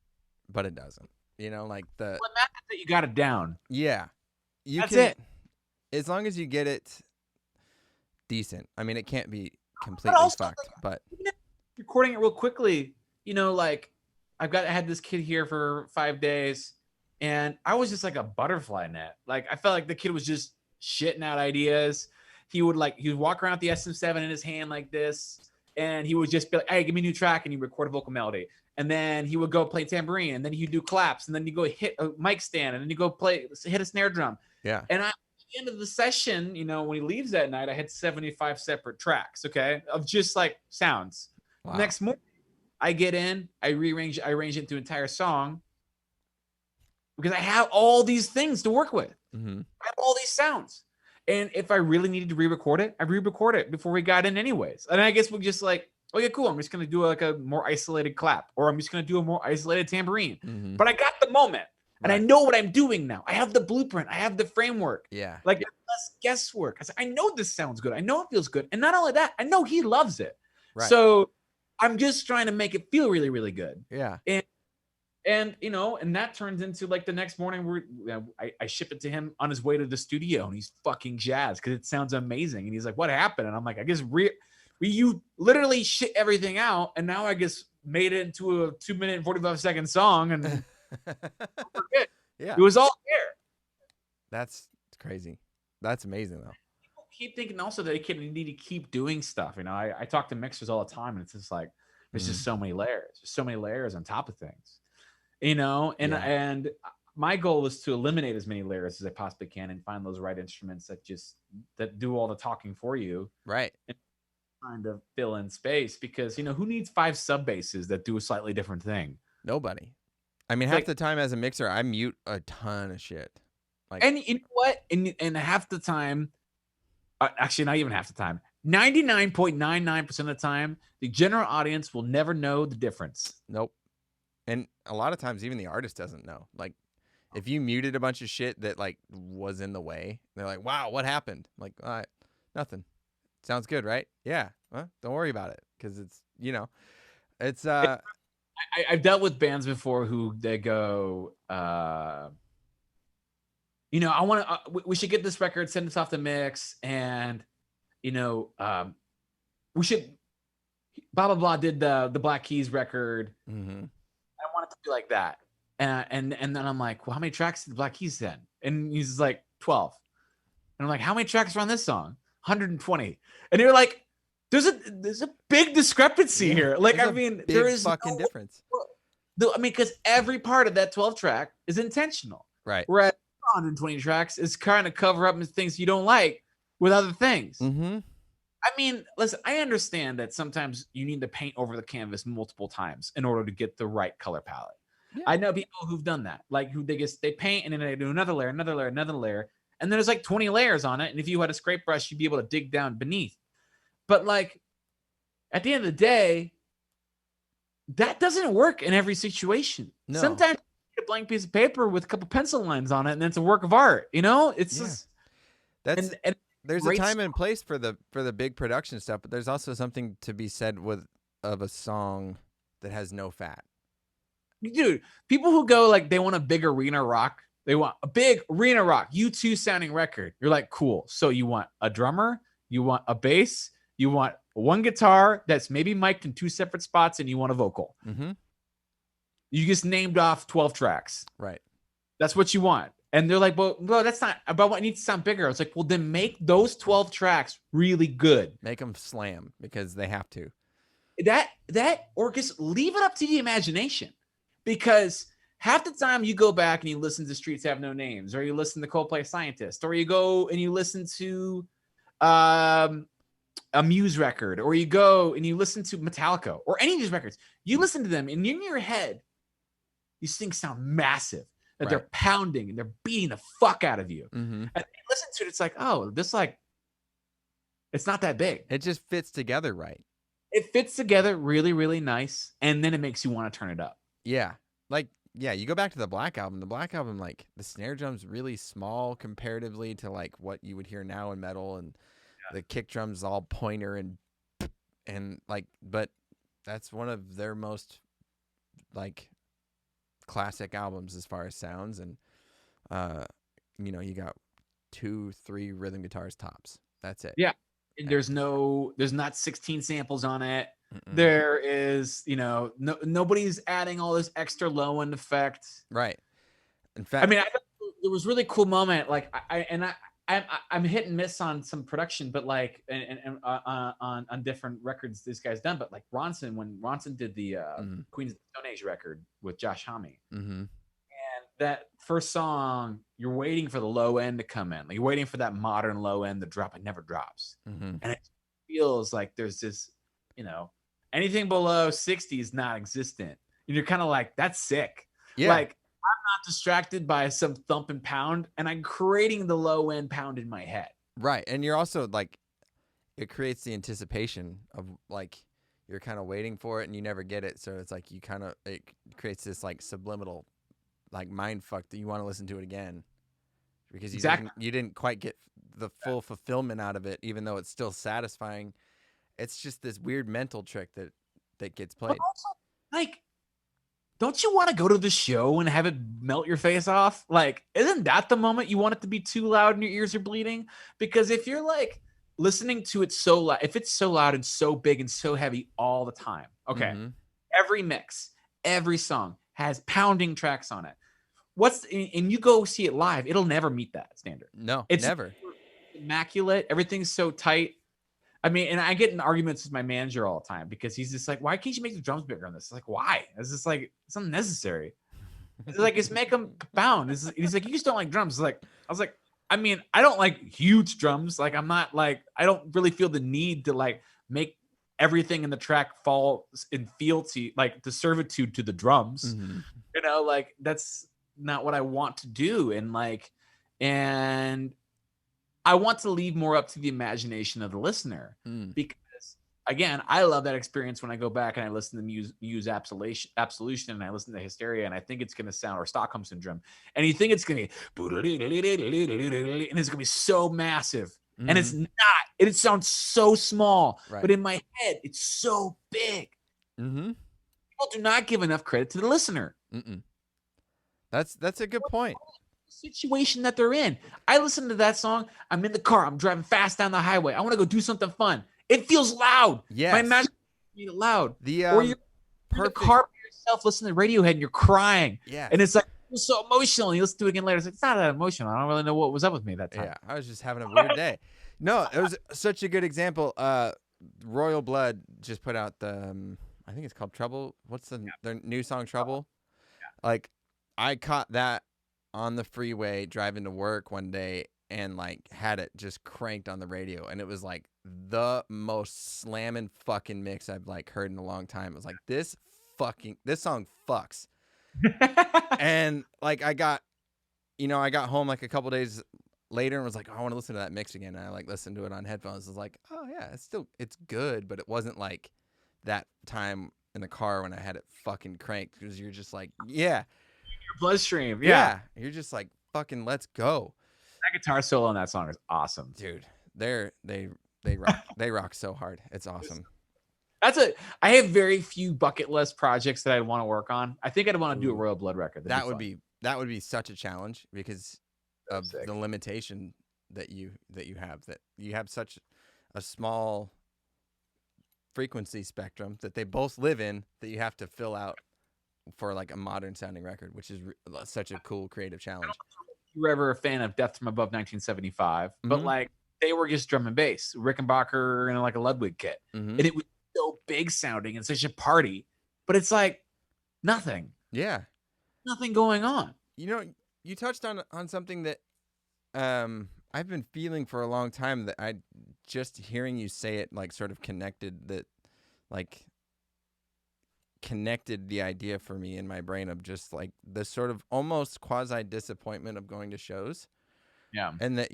but it doesn't. Like the. Well, it matters that you got it down. Yeah. That's it. As long as you get it decent. I mean, it can't be completely fucked, but recording it real quickly, like I had this kid here for 5 days and I was just like a butterfly net. Like I felt like the kid was just shitting out ideas. He would walk around with the SM7 in his hand like this. And he would just be like, hey, give me a new track. And you record a vocal melody. And then he would go play tambourine. And then he'd do claps. And then you go hit a mic stand. And then you go hit a snare drum. Yeah. And at the end of the session, when he leaves that night, I had 75 separate tracks, okay, of just like sounds. Wow. Next morning, I get in, I arrange it into an entire song because I have all these things to work with. Mm-hmm. I have all these sounds. And if I really needed to re-record it, I re-record it before we got in anyways. And I guess we're just like, okay, cool. I'm just going to do like a more isolated clap, or I'm just going to do a more isolated tambourine. Mm-hmm. But I got the moment and I know what I'm doing now. I have the blueprint. I have the framework. Yeah. Like less guesswork. I know this sounds good. I know it feels good. And not only that, I know he loves it. Right. So I'm just trying to make it feel really, really good. Yeah. And and that turns into like the next morning I ship it to him on his way to the studio and he's fucking jazzed because it sounds amazing. And he's like, what happened? And I'm like, I guess you literally shit everything out. And now I guess made it into a 2-minute and 45-second song. And we're good. Yeah. It was all there. That's crazy. That's amazing though. People keep thinking also that they need to keep doing stuff. I talk to mixers all the time and it's just like, there's just so many layers. There's so many layers on top of things. And my goal is to eliminate as many layers as I possibly can and find those right instruments that do all the talking for you. Right. trying to fill in space because who needs 5 sub basses that do a slightly different thing? Nobody. I mean, It's half like, the time as a mixer, I mute a ton of shit. Like, and you know what? And half the time, actually, not even half the time. 99.99% of the time, the general audience will never know the difference. nope. And a lot of times, even the artist doesn't know. Like, if you muted a bunch of shit that like was in the way, they're like, "Wow, what happened?" Like, nothing. Sounds good, right? Yeah. Well, don't worry about it because it's it's I've dealt with bands before who they go, I want to. We should get this record, send this off the mix, and we should. Blah blah blah did the Black Keys record. mm-hmm. I want it to be like that, and then I'm like, well, how many tracks did the Black Keys send? And he's like 12, and I'm like, how many tracks are on this song? 120, and you're like, there's a big discrepancy here. Like, I mean, there is fucking difference. I mean, because every part of that 12 track is intentional. Right. Whereas 120 tracks is kind of cover up things you don't like with other things. Mm-hmm. I mean, listen, I understand that sometimes you need to paint over the canvas multiple times in order to get the right color palette. Yeah. I know people who've done that, like who they paint and then they do another layer, another layer, another layer, and then there's like 20 layers on it. And if you had a scrape brush, you'd be able to dig down beneath. But like at the end of the day, that doesn't work in every situation. No. Sometimes you get a blank piece of paper with a couple pencil lines on it, and it's a work of art. It's just that's and there's a time and place for the big production stuff, but there's also something to be said of a song that has no fat. Dude, people who go like they want a big arena rock, they want a big arena rock, U2 sounding record. You're like, cool. So you want a drummer, you want a bass, you want one guitar that's maybe mic'd in 2 separate spots, and you want a vocal. Mm-hmm. You just named off 12 tracks. Right. That's what you want. And they're like, well, that's not about what needs to sound bigger. I was like, well, then make those 12 tracks really good. Make them slam because they have to. Or just leave it up to the imagination. Because half the time you go back and you listen to Streets Have No Names, or you listen to Coldplay Scientist, or you go and you listen to a Muse record, or you go and you listen to Metallica, or any of these records. You listen to them, and in your head, these things sound massive. That they're pounding and they're beating the fuck out of you. Mm-hmm. And you listen to it, it's like, oh, it's not that big. It just fits together right. It fits together really, really nice, and then it makes you want to turn it up. Yeah. Like, yeah, you go back to the Black Album. The Black Album, like, the snare drum's really small comparatively to, like, what you would hear now in metal, and the kick drum's all pointer and, like, but that's one of their most, like, classic albums as far as sounds, and you got 2-3 rhythm guitars tops. That's it. Yeah. And there's not 16 samples on it. Mm-mm. There is, nobody's adding all this extra low end effect. Right. In fact, I mean, I thought there was a really cool moment. Like I'm hit and miss on some production, but like, and on different records this guy's done. But like when Ronson did the Queens of the Stone Age record with Josh Homme, and that first song, you're waiting for the low end to come in. Like you're waiting for that modern low end to drop. It never drops, and it feels like there's this, anything below 60 is not existent. And you're kind of like, that's sick. Yeah. Like, I'm not distracted by some thump and pound, and I'm creating the low end pound in my head. Right. And you're also like, it creates the anticipation of like, you're kind of waiting for it and you never get it. So it's like, it creates this like subliminal, like mind fuck that you want to listen to it again because you didn't quite get the full fulfillment out of it, even though it's still satisfying. It's just this weird mental trick that gets played. But also, like, don't you want to go to the show and have it melt your face off? Like, isn't that the moment you want it to be too loud and your ears are bleeding? Because if you're like listening to it so loud, if it's so loud and so big and so heavy all the time, okay, every mix, every song has pounding tracks on it. And you go see it live, it'll never meet that standard. No, it's never. Immaculate. Everything's so tight. I mean, and I get in arguments with my manager all the time because he's just like, why can't you make the drums bigger on this? It's like, why? It's just like, it's unnecessary. It's like, just make them pound. He's like, you just don't like drums. I was like, I mean, I don't like huge drums. Like, I'm not like, I don't really feel the need to like make everything in the track fall in fealty, like the servitude to the drums. Mm-hmm. You know, like that's not what I want to do. And I want to leave more up to the imagination of the listener because, again, I love that experience when I go back and I listen to Muse Absolution and I listen to Hysteria and I think it's going to sound, or Stockholm Syndrome, and you think it's going to be, and it's going to be so massive. And it's not. It sounds so small, right. but in my head, it's so big. Mm-hmm. People do not give enough credit to the listener. Mm-mm. That's a good point. Situation that they're in. I listen to that song. I'm in the car. I'm driving fast down the highway. I want to go do something fun. It feels loud. Yes. My imagination made it loud. Or you're in the car by yourself listening to Radiohead and you're crying. Yeah. And it's like, it's so emotional. And you listen to it again later. It's like, it's not that emotional. I don't really know what was up with me that time. Yeah. I was just having a weird day. No, it was such a good example. Royal Blood just put out the, I think it's called Trouble. What's their new song, Trouble? Yeah. Like, I caught that on the freeway driving to work one day and like had it just cranked on the radio, and it was like the most slamming fucking mix I've like heard in a long time. It was like, this song fucks. And like I got home like a couple days later and was like, oh, I want to listen to that mix again. And I like listened to it on headphones. I was like, oh yeah, it's good, but it wasn't like that time in the car when I had it fucking cranked, because you're just like, yeah. Your bloodstream. Yeah. You're just like, fucking let's go. That guitar solo on that song is awesome. Dude, they rock. They rock so hard. It's awesome. I have very few bucket list projects that I'd want to work on. I think I'd want to do a Royal Blood record. That would be such a challenge because of the limitation that you have, that you have such a small frequency spectrum that they both live in, that you have to fill out for like a modern sounding record, which is such a cool creative challenge. You were ever a fan of Death from Above 1975, but like they were just drum and bass, Rickenbacker and like a Ludwig kit, and it was so big sounding and such a party, but it's like nothing. Yeah, nothing going on. You know, you touched on something that I've been feeling for a long time, that I just hearing you say it like sort of connected the idea for me in my brain of just like the sort of almost quasi disappointment of going to shows. Yeah. And that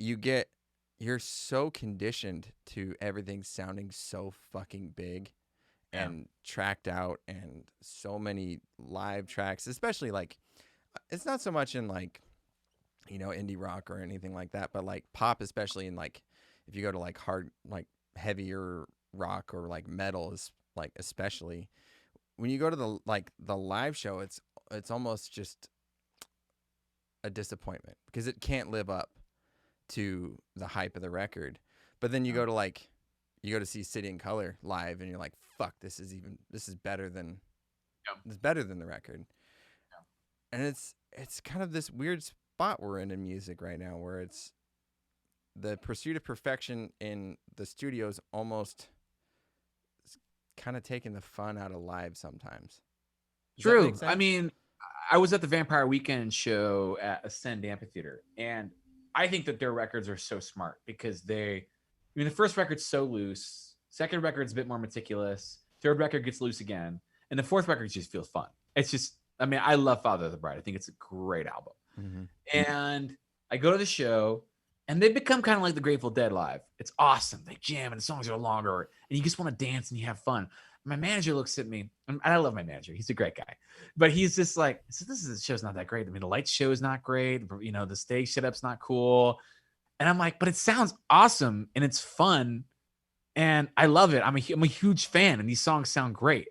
you're so conditioned to everything sounding so fucking big and tracked out, and so many live tracks, especially like, it's not so much in like, you know, indie rock or anything like that, but like pop, especially in like, if you go to like hard, like heavier rock or like metal, is like, especially when you go to the live show, it's almost just a disappointment because it can't live up to the hype of the record. But then you go to see City and Color live, and you're like, fuck, this is better than the record. And it's kind of this weird spot we're in music right now, where it's the pursuit of perfection in the studios almost kind of taking the fun out of live sometimes. True. I mean, I was at the Vampire Weekend show at Ascend Amphitheater, and I think that their records are so smart because the first record's so loose, second record's a bit more meticulous, third record gets loose again, and the fourth record just feels fun. It's just, I mean, I love Father of the Bride. I think it's a great album. And I go to the show, and they become kind of like the Grateful Dead live. It's awesome. They jam, and the songs are longer, and you just want to dance and you have fun. My manager looks at me, and I love my manager. He's a great guy, but he's just like, the show's not that great. I mean, the light show is not great. You know, the stage setup's not cool. And I'm like, but it sounds awesome, and it's fun, and I love it. I'm a huge fan, and these songs sound great.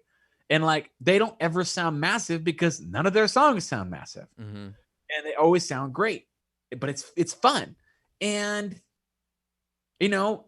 And like, they don't ever sound massive because none of their songs sound massive, and they always sound great. But it's fun. And, you know,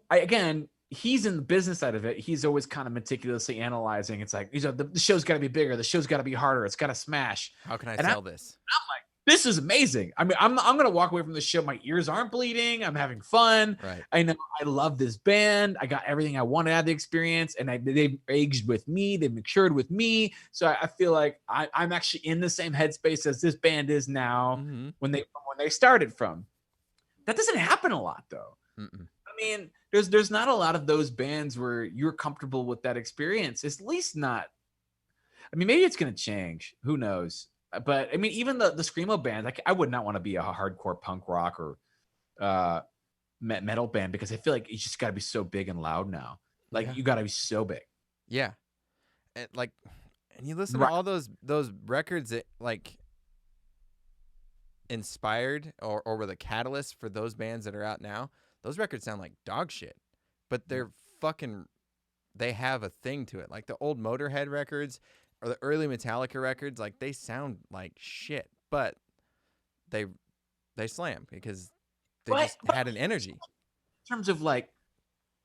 he's in the business side of it. He's always kind of meticulously analyzing. It's like, the show's got to be bigger. The show's got to be harder. It's got to smash. How can I sell this? I'm like, this is amazing. I mean, I'm going to walk away from the show. My ears aren't bleeding. I'm having fun. Right. I know I love this band. I got everything I wanted out of the experience, and they've aged with me. They've matured with me. So I feel like I'm actually in the same headspace as this band is now when they started from. That doesn't happen a lot, though. I mean, there's not a lot of those bands where you're comfortable with that experience. It's at least not. I mean, maybe it's gonna change. Who knows? But I mean, even the screamo bands, like I would not want to be a hardcore punk rock or metal band because I feel like you just got to be so big and loud now. Like you got to be so big. Yeah, and you listen Right. to all those records that like inspired or were the catalyst for those bands that are out now. Those records sound like dog shit, but they're fucking. They have a thing to it, like the old Motorhead records or the early Metallica records. Like they sound like shit, but they slam because they just had an energy. In terms of like,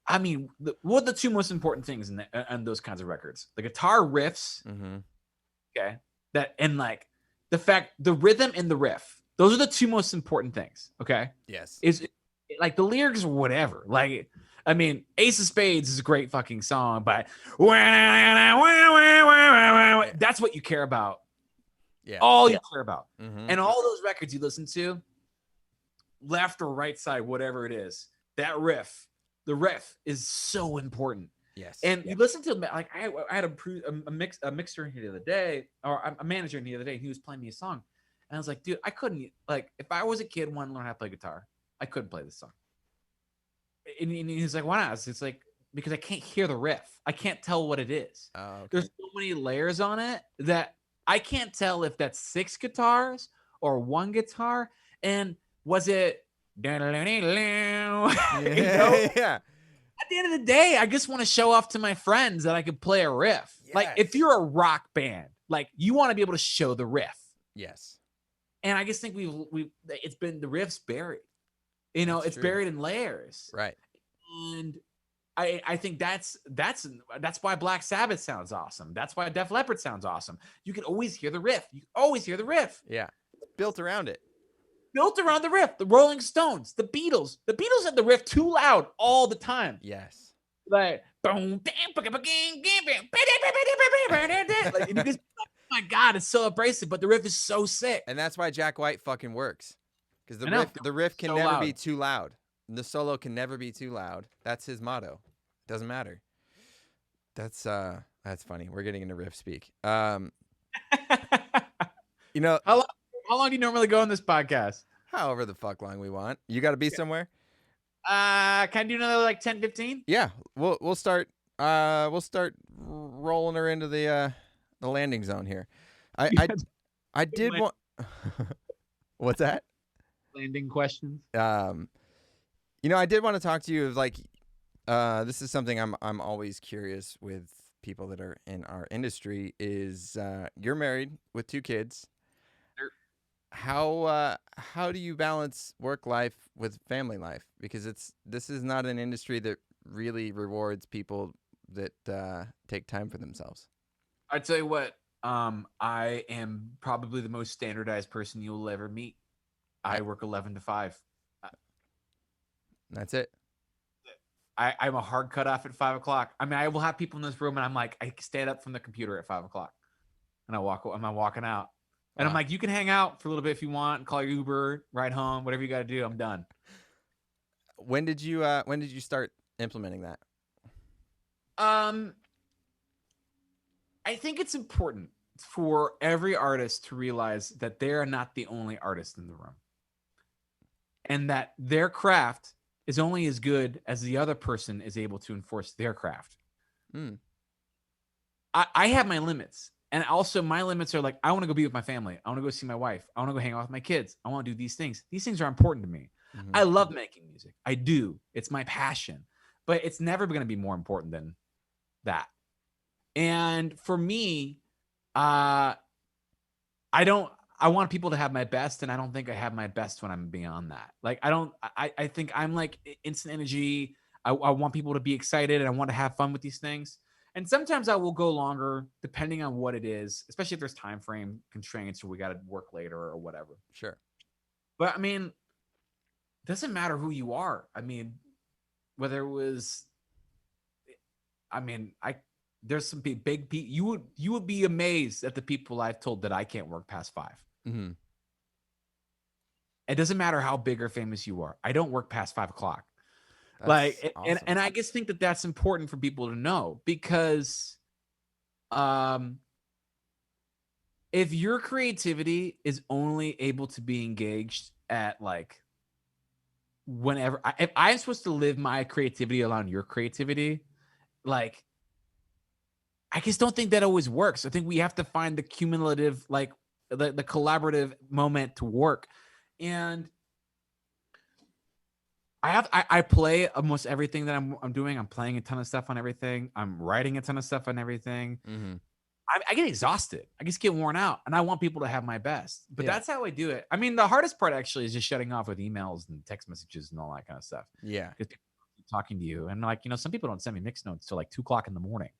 I mean, what are the two most important things in those kinds of records? The guitar riffs, okay, that and like the rhythm and the riff. Those are the two most important things. Okay. Yes. Is like the lyrics or whatever. Like, I mean, Ace of Spades is a great fucking song, but that's what you care about. Yeah. All you care about. And all those records you listen to, left or right side, whatever it is, that riff, the riff is so important. Yes. And you listen to, like, I had a mixer here the other day, or a manager here the other day, and he was playing me a song. And I was like, dude, I couldn't, like, if I was a kid wanting to learn how to play guitar, I couldn't play this song. And he's like, why not? It's like, because I can't hear the riff. I can't tell what it is. Oh, okay. There's so many layers on it that I can't tell if that's 6 guitars or 1 guitar. And was it? Yeah. At the end of the day, I just want to show off to my friends that I could play a riff. Yes. Like if you're a rock band, like you want to be able to show the riff. Yes. And I just think it's been the riff's buried. You know, it's buried in layers. Right. And I think that's why Black Sabbath sounds awesome. That's why Def Leppard sounds awesome. You can always hear the riff. You always hear the riff. Yeah. Built around it. Built around the riff. The Rolling Stones, the Beatles. The Beatles had the riff too loud all the time. Yes. Like, like and you just, oh my God, it's so abrasive, but the riff is so sick. And that's why Jack White fucking works. Because the riff can never be too loud. The solo can never be too loud. That's his motto. Doesn't matter. That's funny. We're getting into riff speak. You know, how long do you normally go on this podcast? However the fuck long we want. You got to be somewhere. Can I do another like 10, 15? Yeah, we'll start rolling her into the landing zone here. I did want. What's that? Landing questions. You know, I did want to talk to you of like, this is something I'm always curious with people that are in our industry is you're married with 2 kids. How do you balance work life with family life? Because this is not an industry that really rewards people that take time for themselves. I tell you what, I am probably the most standardized person you'll ever meet. I work 11 to 5. That's it. I'm a hard cutoff at 5 o'clock. I mean, I will have people in this room, and I'm like, I stand up from the computer at 5 o'clock, and I'm walking out, and I'm like, you can hang out for a little bit if you want, call your Uber, ride home, whatever you got to do. I'm done. When did you start implementing that? I think it's important for every artist to realize that they are not the only artist in the room, and that their craft is only as good as the other person is able to enforce their craft. I have my limits. And also my limits are like, I want to go be with my family. I want to go see my wife. I want to go hang out with my kids. I want to do these things. These things are important to me. I love making music. I do. It's my passion. But it's never going to be more important than that. And for me, I want people to have my best, and I don't think I have my best when I'm beyond that. Like, I think I'm like instant energy. I want people to be excited, and I want to have fun with these things. And sometimes I will go longer depending on what it is, especially if there's time frame constraints or we got to work later or whatever. Sure. But I mean, it doesn't matter who you are. I mean, whether it was, there's some big people. You would be amazed at the people I've told that I can't work past 5. It doesn't matter how big or famous you are. I don't work past 5 o'clock. Like, That's and awesome. and I just think that that's important for people to know, because if your creativity is only able to be engaged at like whenever if I'm supposed to live my creativity along your creativity, like I just don't think that always works. I think we have to find the cumulative, like the collaborative moment to work. And I play almost everything that I'm doing. I'm playing a ton of stuff on everything. I'm writing a ton of stuff on everything. Mm-hmm. I get exhausted. I just get worn out, and I want people to have my best. But Yeah. that's how I do it. I mean, the hardest part actually is just shutting off with emails and text messages and all that kind of stuff. Yeah. Because people keep talking to you, and like, some people don't send me mix notes till like 2:00 in the morning.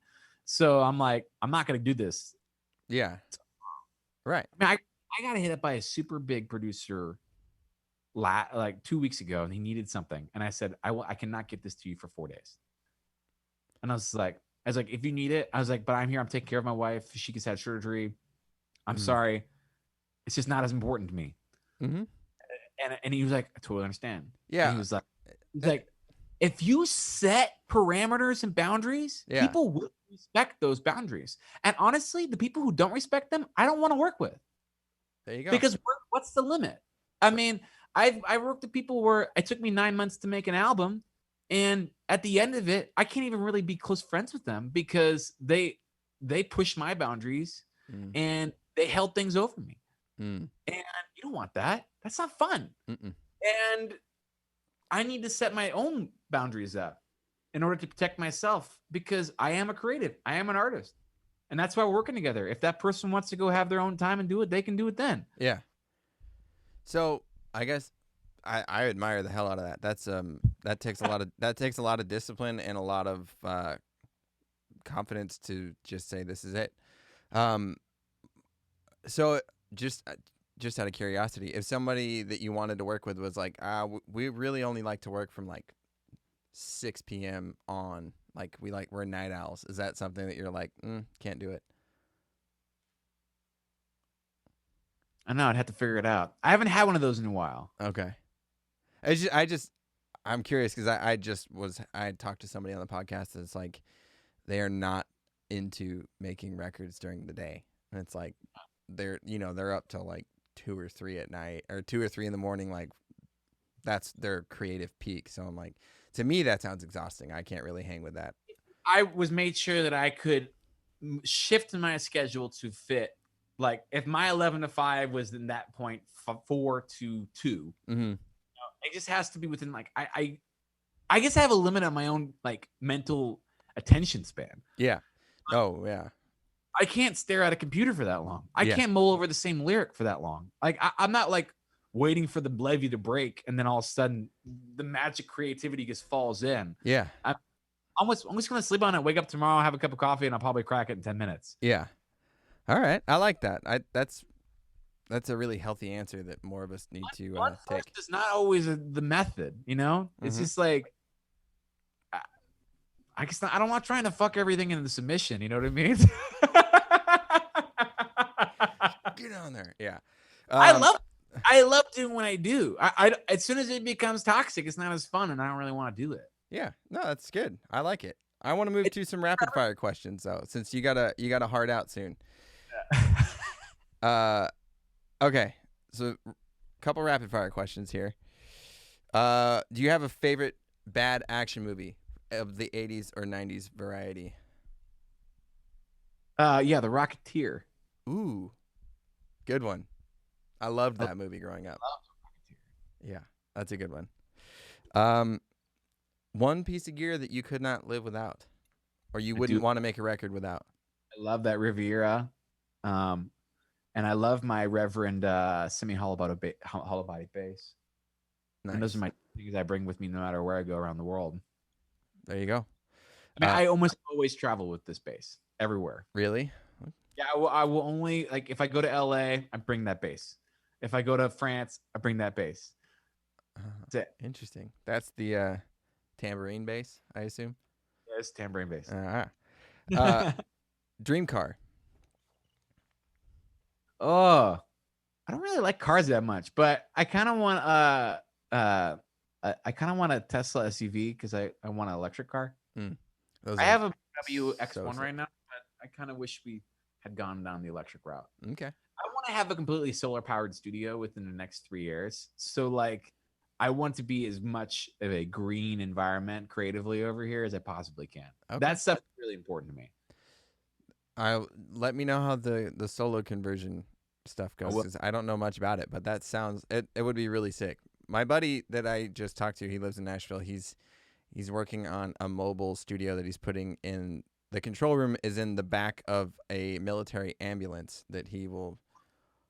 So I'm like, I'm not going to do this. Yeah. Right. I mean, I got hit up by a super big producer like 2 weeks ago, and he needed something, and I said, I cannot get this to you for 4 days. And I was like, if you need it, I was like, but I'm here. I'm taking care of my wife. She just had surgery. I'm sorry. It's just not as important to me. Mm-hmm. And he was like, I totally understand. Yeah. And he was like, if you set parameters and boundaries, Yeah. people will respect those boundaries. And honestly, the people who don't respect them, I don't want to work with. There you go. Because what's the limit? I mean, I worked with people where it took me 9 months to make an album, and at the end of it, I can't even really be close friends with them because they pushed my boundaries and they held things over me. And you don't want that. That's not fun. And I need to set my own boundaries up in order to protect myself, because I am a creative. I am an artist. And that's why we're working together. If that person wants to go have their own time and do it, they can do it then. Yeah. So I guess I admire the hell out of that. That's that takes a lot of discipline and a lot of confidence to just say this is it. So just out of curiosity, if somebody that you wanted to work with was like, we really only like to work from like 6 p.m. on, like we're night owls, is that something that you're like, can't do it? I know, I'd have to figure it out. I haven't had one of those in a while. Okay. I'm curious because I talked to somebody on the podcast, and it's like they are not into making records during the day, and it's like they're up till like 2 or 3 at night, or 2 or 3 in the morning, like that's their creative peak. So I'm like, to me that sounds exhausting. I can't really hang with that. I was made sure that I could shift my schedule to fit, like if my 11 to 5 was in that point 4 to 2. It just has to be within, like, I guess I have a limit on my own, like, mental attention span. Yeah. Oh yeah. I can't stare at a computer for that long. I can't mull over the same lyric for that long. Like I'm not like waiting for the levee to break and then all of a sudden the magic creativity just falls in. Yeah. I'm just gonna sleep on it, wake up tomorrow, have a cup of coffee, and I'll probably crack it in 10 minutes. Yeah. All right. I like that. That's a really healthy answer that more of us need to take. It's not always the method, It's just like, I guess I don't want trying to fuck everything into submission. You know what I mean? Get on there. Yeah. I love doing what I do. I as soon as it becomes toxic, it's not as fun, and I don't really want to do it. Yeah. No, that's good. I like it. I want to move to some rapid fire questions though, since you got a hard out soon. Okay. So a couple rapid fire questions here. Do you have a favorite bad action movie of the 80s or 90s variety? Yeah, The Rocketeer. Ooh. Good one. I loved that movie growing up. Yeah, that's a good one. One piece of gear that you could not live without, or you wouldn't want to make a record without. I love that Riviera, and I love my Reverend semi-hollow body bass. Nice. And those are my things I bring with me no matter where I go around the world. There you go. I mean, I almost always travel with this bass everywhere. Really? Yeah, I will only, like, if I go to LA, I bring that bass. If I go to France, I bring that bass. That's it. Interesting. That's the tambourine bass, I assume. Yeah, it's tambourine bass. Dream car. Oh, I don't really like cars that much, but I kind of want a I kind of want a Tesla SUV because I want an electric car. Those I are have a BMW so X1 sick. right now, but I kind of wish we had gone down the electric route. Okay. I want to have a completely solar powered studio within the next 3 years. So like, I want to be as much of a green environment creatively over here as I possibly can. Okay. That stuff is really important to me. Let me know how the solo conversion stuff goes, because I don't know much about it, but that sounds it would be really sick. My buddy that I just talked to, he lives in Nashville. He's working on a mobile studio that he's putting in. The control room is in the back of a military ambulance that he will.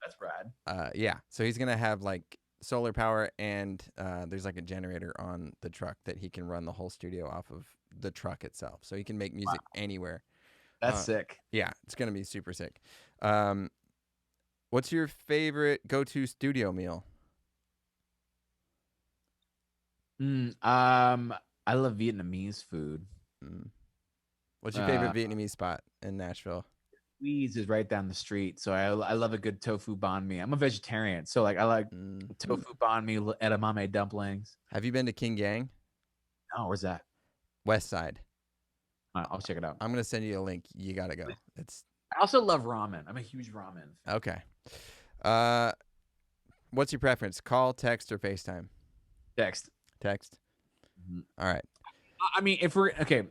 That's rad. Yeah. So he's gonna have like solar power, and there's like a generator on the truck that he can run the whole studio off of the truck itself, so he can make music anywhere. That's sick. Yeah, it's gonna be super sick. What's your favorite go-to studio meal? I love Vietnamese food. What's your favorite Vietnamese spot in Nashville? Louise is right down the street, so I love a good tofu banh mi. I'm a vegetarian, so like I like tofu banh mi, edamame dumplings. Have you been to King Gang? Oh, where's that? West Side. I'll check it out. I'm gonna send you a link. You gotta go. I also love ramen. I'm a huge ramen fan. Okay. What's your preference? Call, text, or FaceTime? Text. All right. I mean, if we're okay,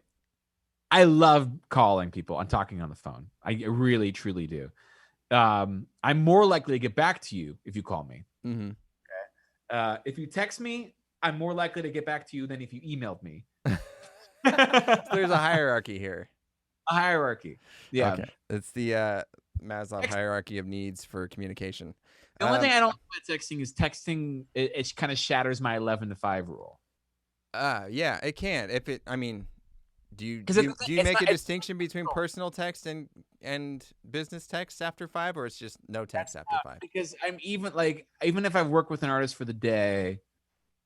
I love calling people and talking on the phone. I really, truly do. I'm more likely to get back to you if you call me. Okay. If you text me, I'm more likely to get back to you than if you emailed me. There's a hierarchy here. A hierarchy. Yeah. Okay. It's the Maslow hierarchy of needs for communication. The only thing I don't like about texting is texting. It kind of shatters my 11 to 5 rule. Yeah, it can. If it, I mean, do you make a distinction between personal text and business text after 5, or it's just no text after 5? Because I'm even if I've worked with an artist for the day,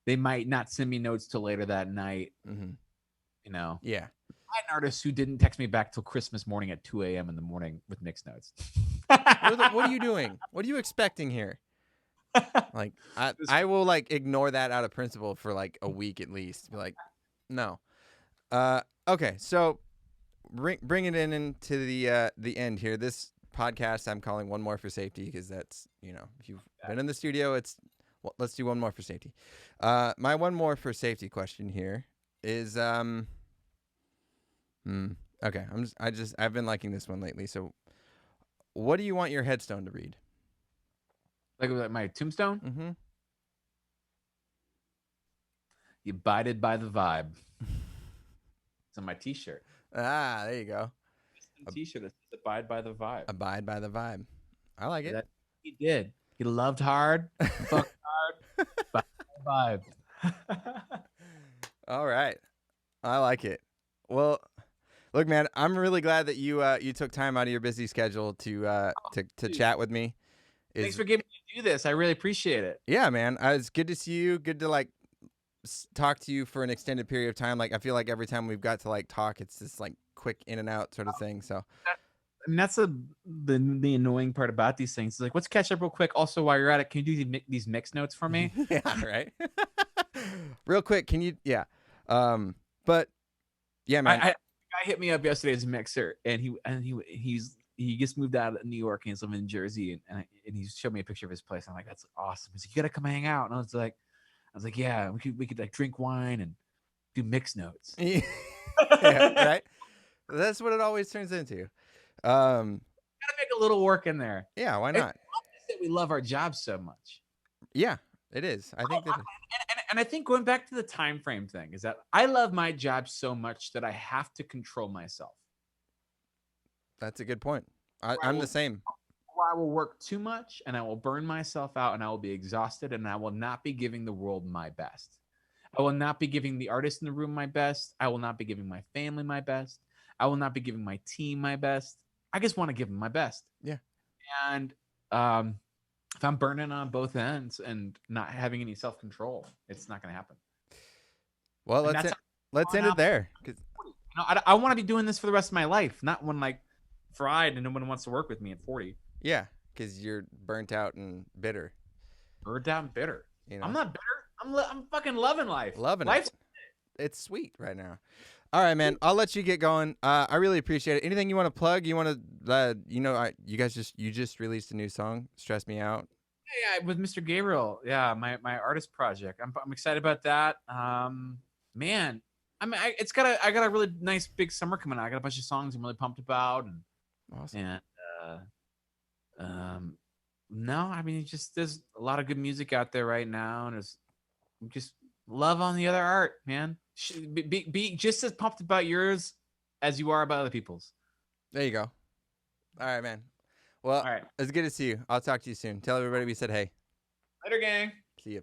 they might not send me notes till later that night. You know. Yeah. I had an artist who didn't text me back till Christmas morning at 2 a.m. in the morning with Nick's notes. What are you doing? What are you expecting here? Like, I will like ignore that out of principle for like a week at least. Be like, no. Okay, so bring it into the end here. This podcast I'm calling One More for Safety, because that's, if you've been in the studio, let's do one more for safety. My one more for safety question here is okay. I've been liking this one lately. So, what do you want your headstone to read? Like my tombstone? You abided by the vibe. It's on my t-shirt. Ah, there you go. T-shirt that says abide by the vibe. Abide by the vibe. I like it. He did. He loved hard, fucked hard, by the vibe. All right. I like it. Well, look, man, I'm really glad that you took time out of your busy schedule to chat with me. Thanks for giving me to do this. I really appreciate it. Yeah, man. It's good to see you. Good to like talk to you for an extended period of time. Like, I feel like every time we've got to like talk, it's just like quick in and out sort of thing. So, I mean, that's the annoying part about these things. It's like, let's catch up real quick. Also, while you're at it, can you do these mix notes for me? Yeah, right. Real quick, can you? Yeah. But yeah, man. A guy hit me up yesterday as a mixer, and he just moved out of New York and he's living in Jersey, and he showed me a picture of his place. I'm like, that's awesome. He's like, you gotta come hang out. And I was like, yeah, we could like drink wine and do mix notes. Yeah, right. That's what it always turns into. Gotta make a little work in there. Yeah, why not? It's that we love our jobs so much. Yeah, it is. I think that. And I think going back to the time frame thing is that I love my job so much that I have to control myself. That's a good point. I'm the same. I will work too much and I will burn myself out and I will be exhausted and I will not be giving the world my best. I will not be giving the artist in the room my best. I will not be giving my family my best. I will not be giving my team my best. I just want to give them my best. Yeah. And if I'm burning on both ends and not having any self-control, it's not going to happen. Well, let's end it there. I want to be doing this for the rest of my life, not when like fried and no one wants to work with me at 40. Yeah, because you're burnt out and bitter. Burnt out and bitter. You know? I'm not bitter. I'm fucking loving life. Loving Life's it. It's sweet right now. All right, man. I'll let you get going. I really appreciate it. Anything you want to plug? You want to, you guys just released a new song, "Stress Me Out." yeah, with Mr. Gabriel. Yeah, my artist project. I'm excited about that. Man, I got a really nice big summer coming out. I got a bunch of songs I'm really pumped about, and Awesome. and no, I mean, just there's a lot of good music out there right now, and there's just love on the other art, man. Be just as pumped about yours as you are about other people's. There you go. All right, man. Well, All right, it's good to see you. I'll talk to you soon. Tell everybody we said hey. later, gang. See you.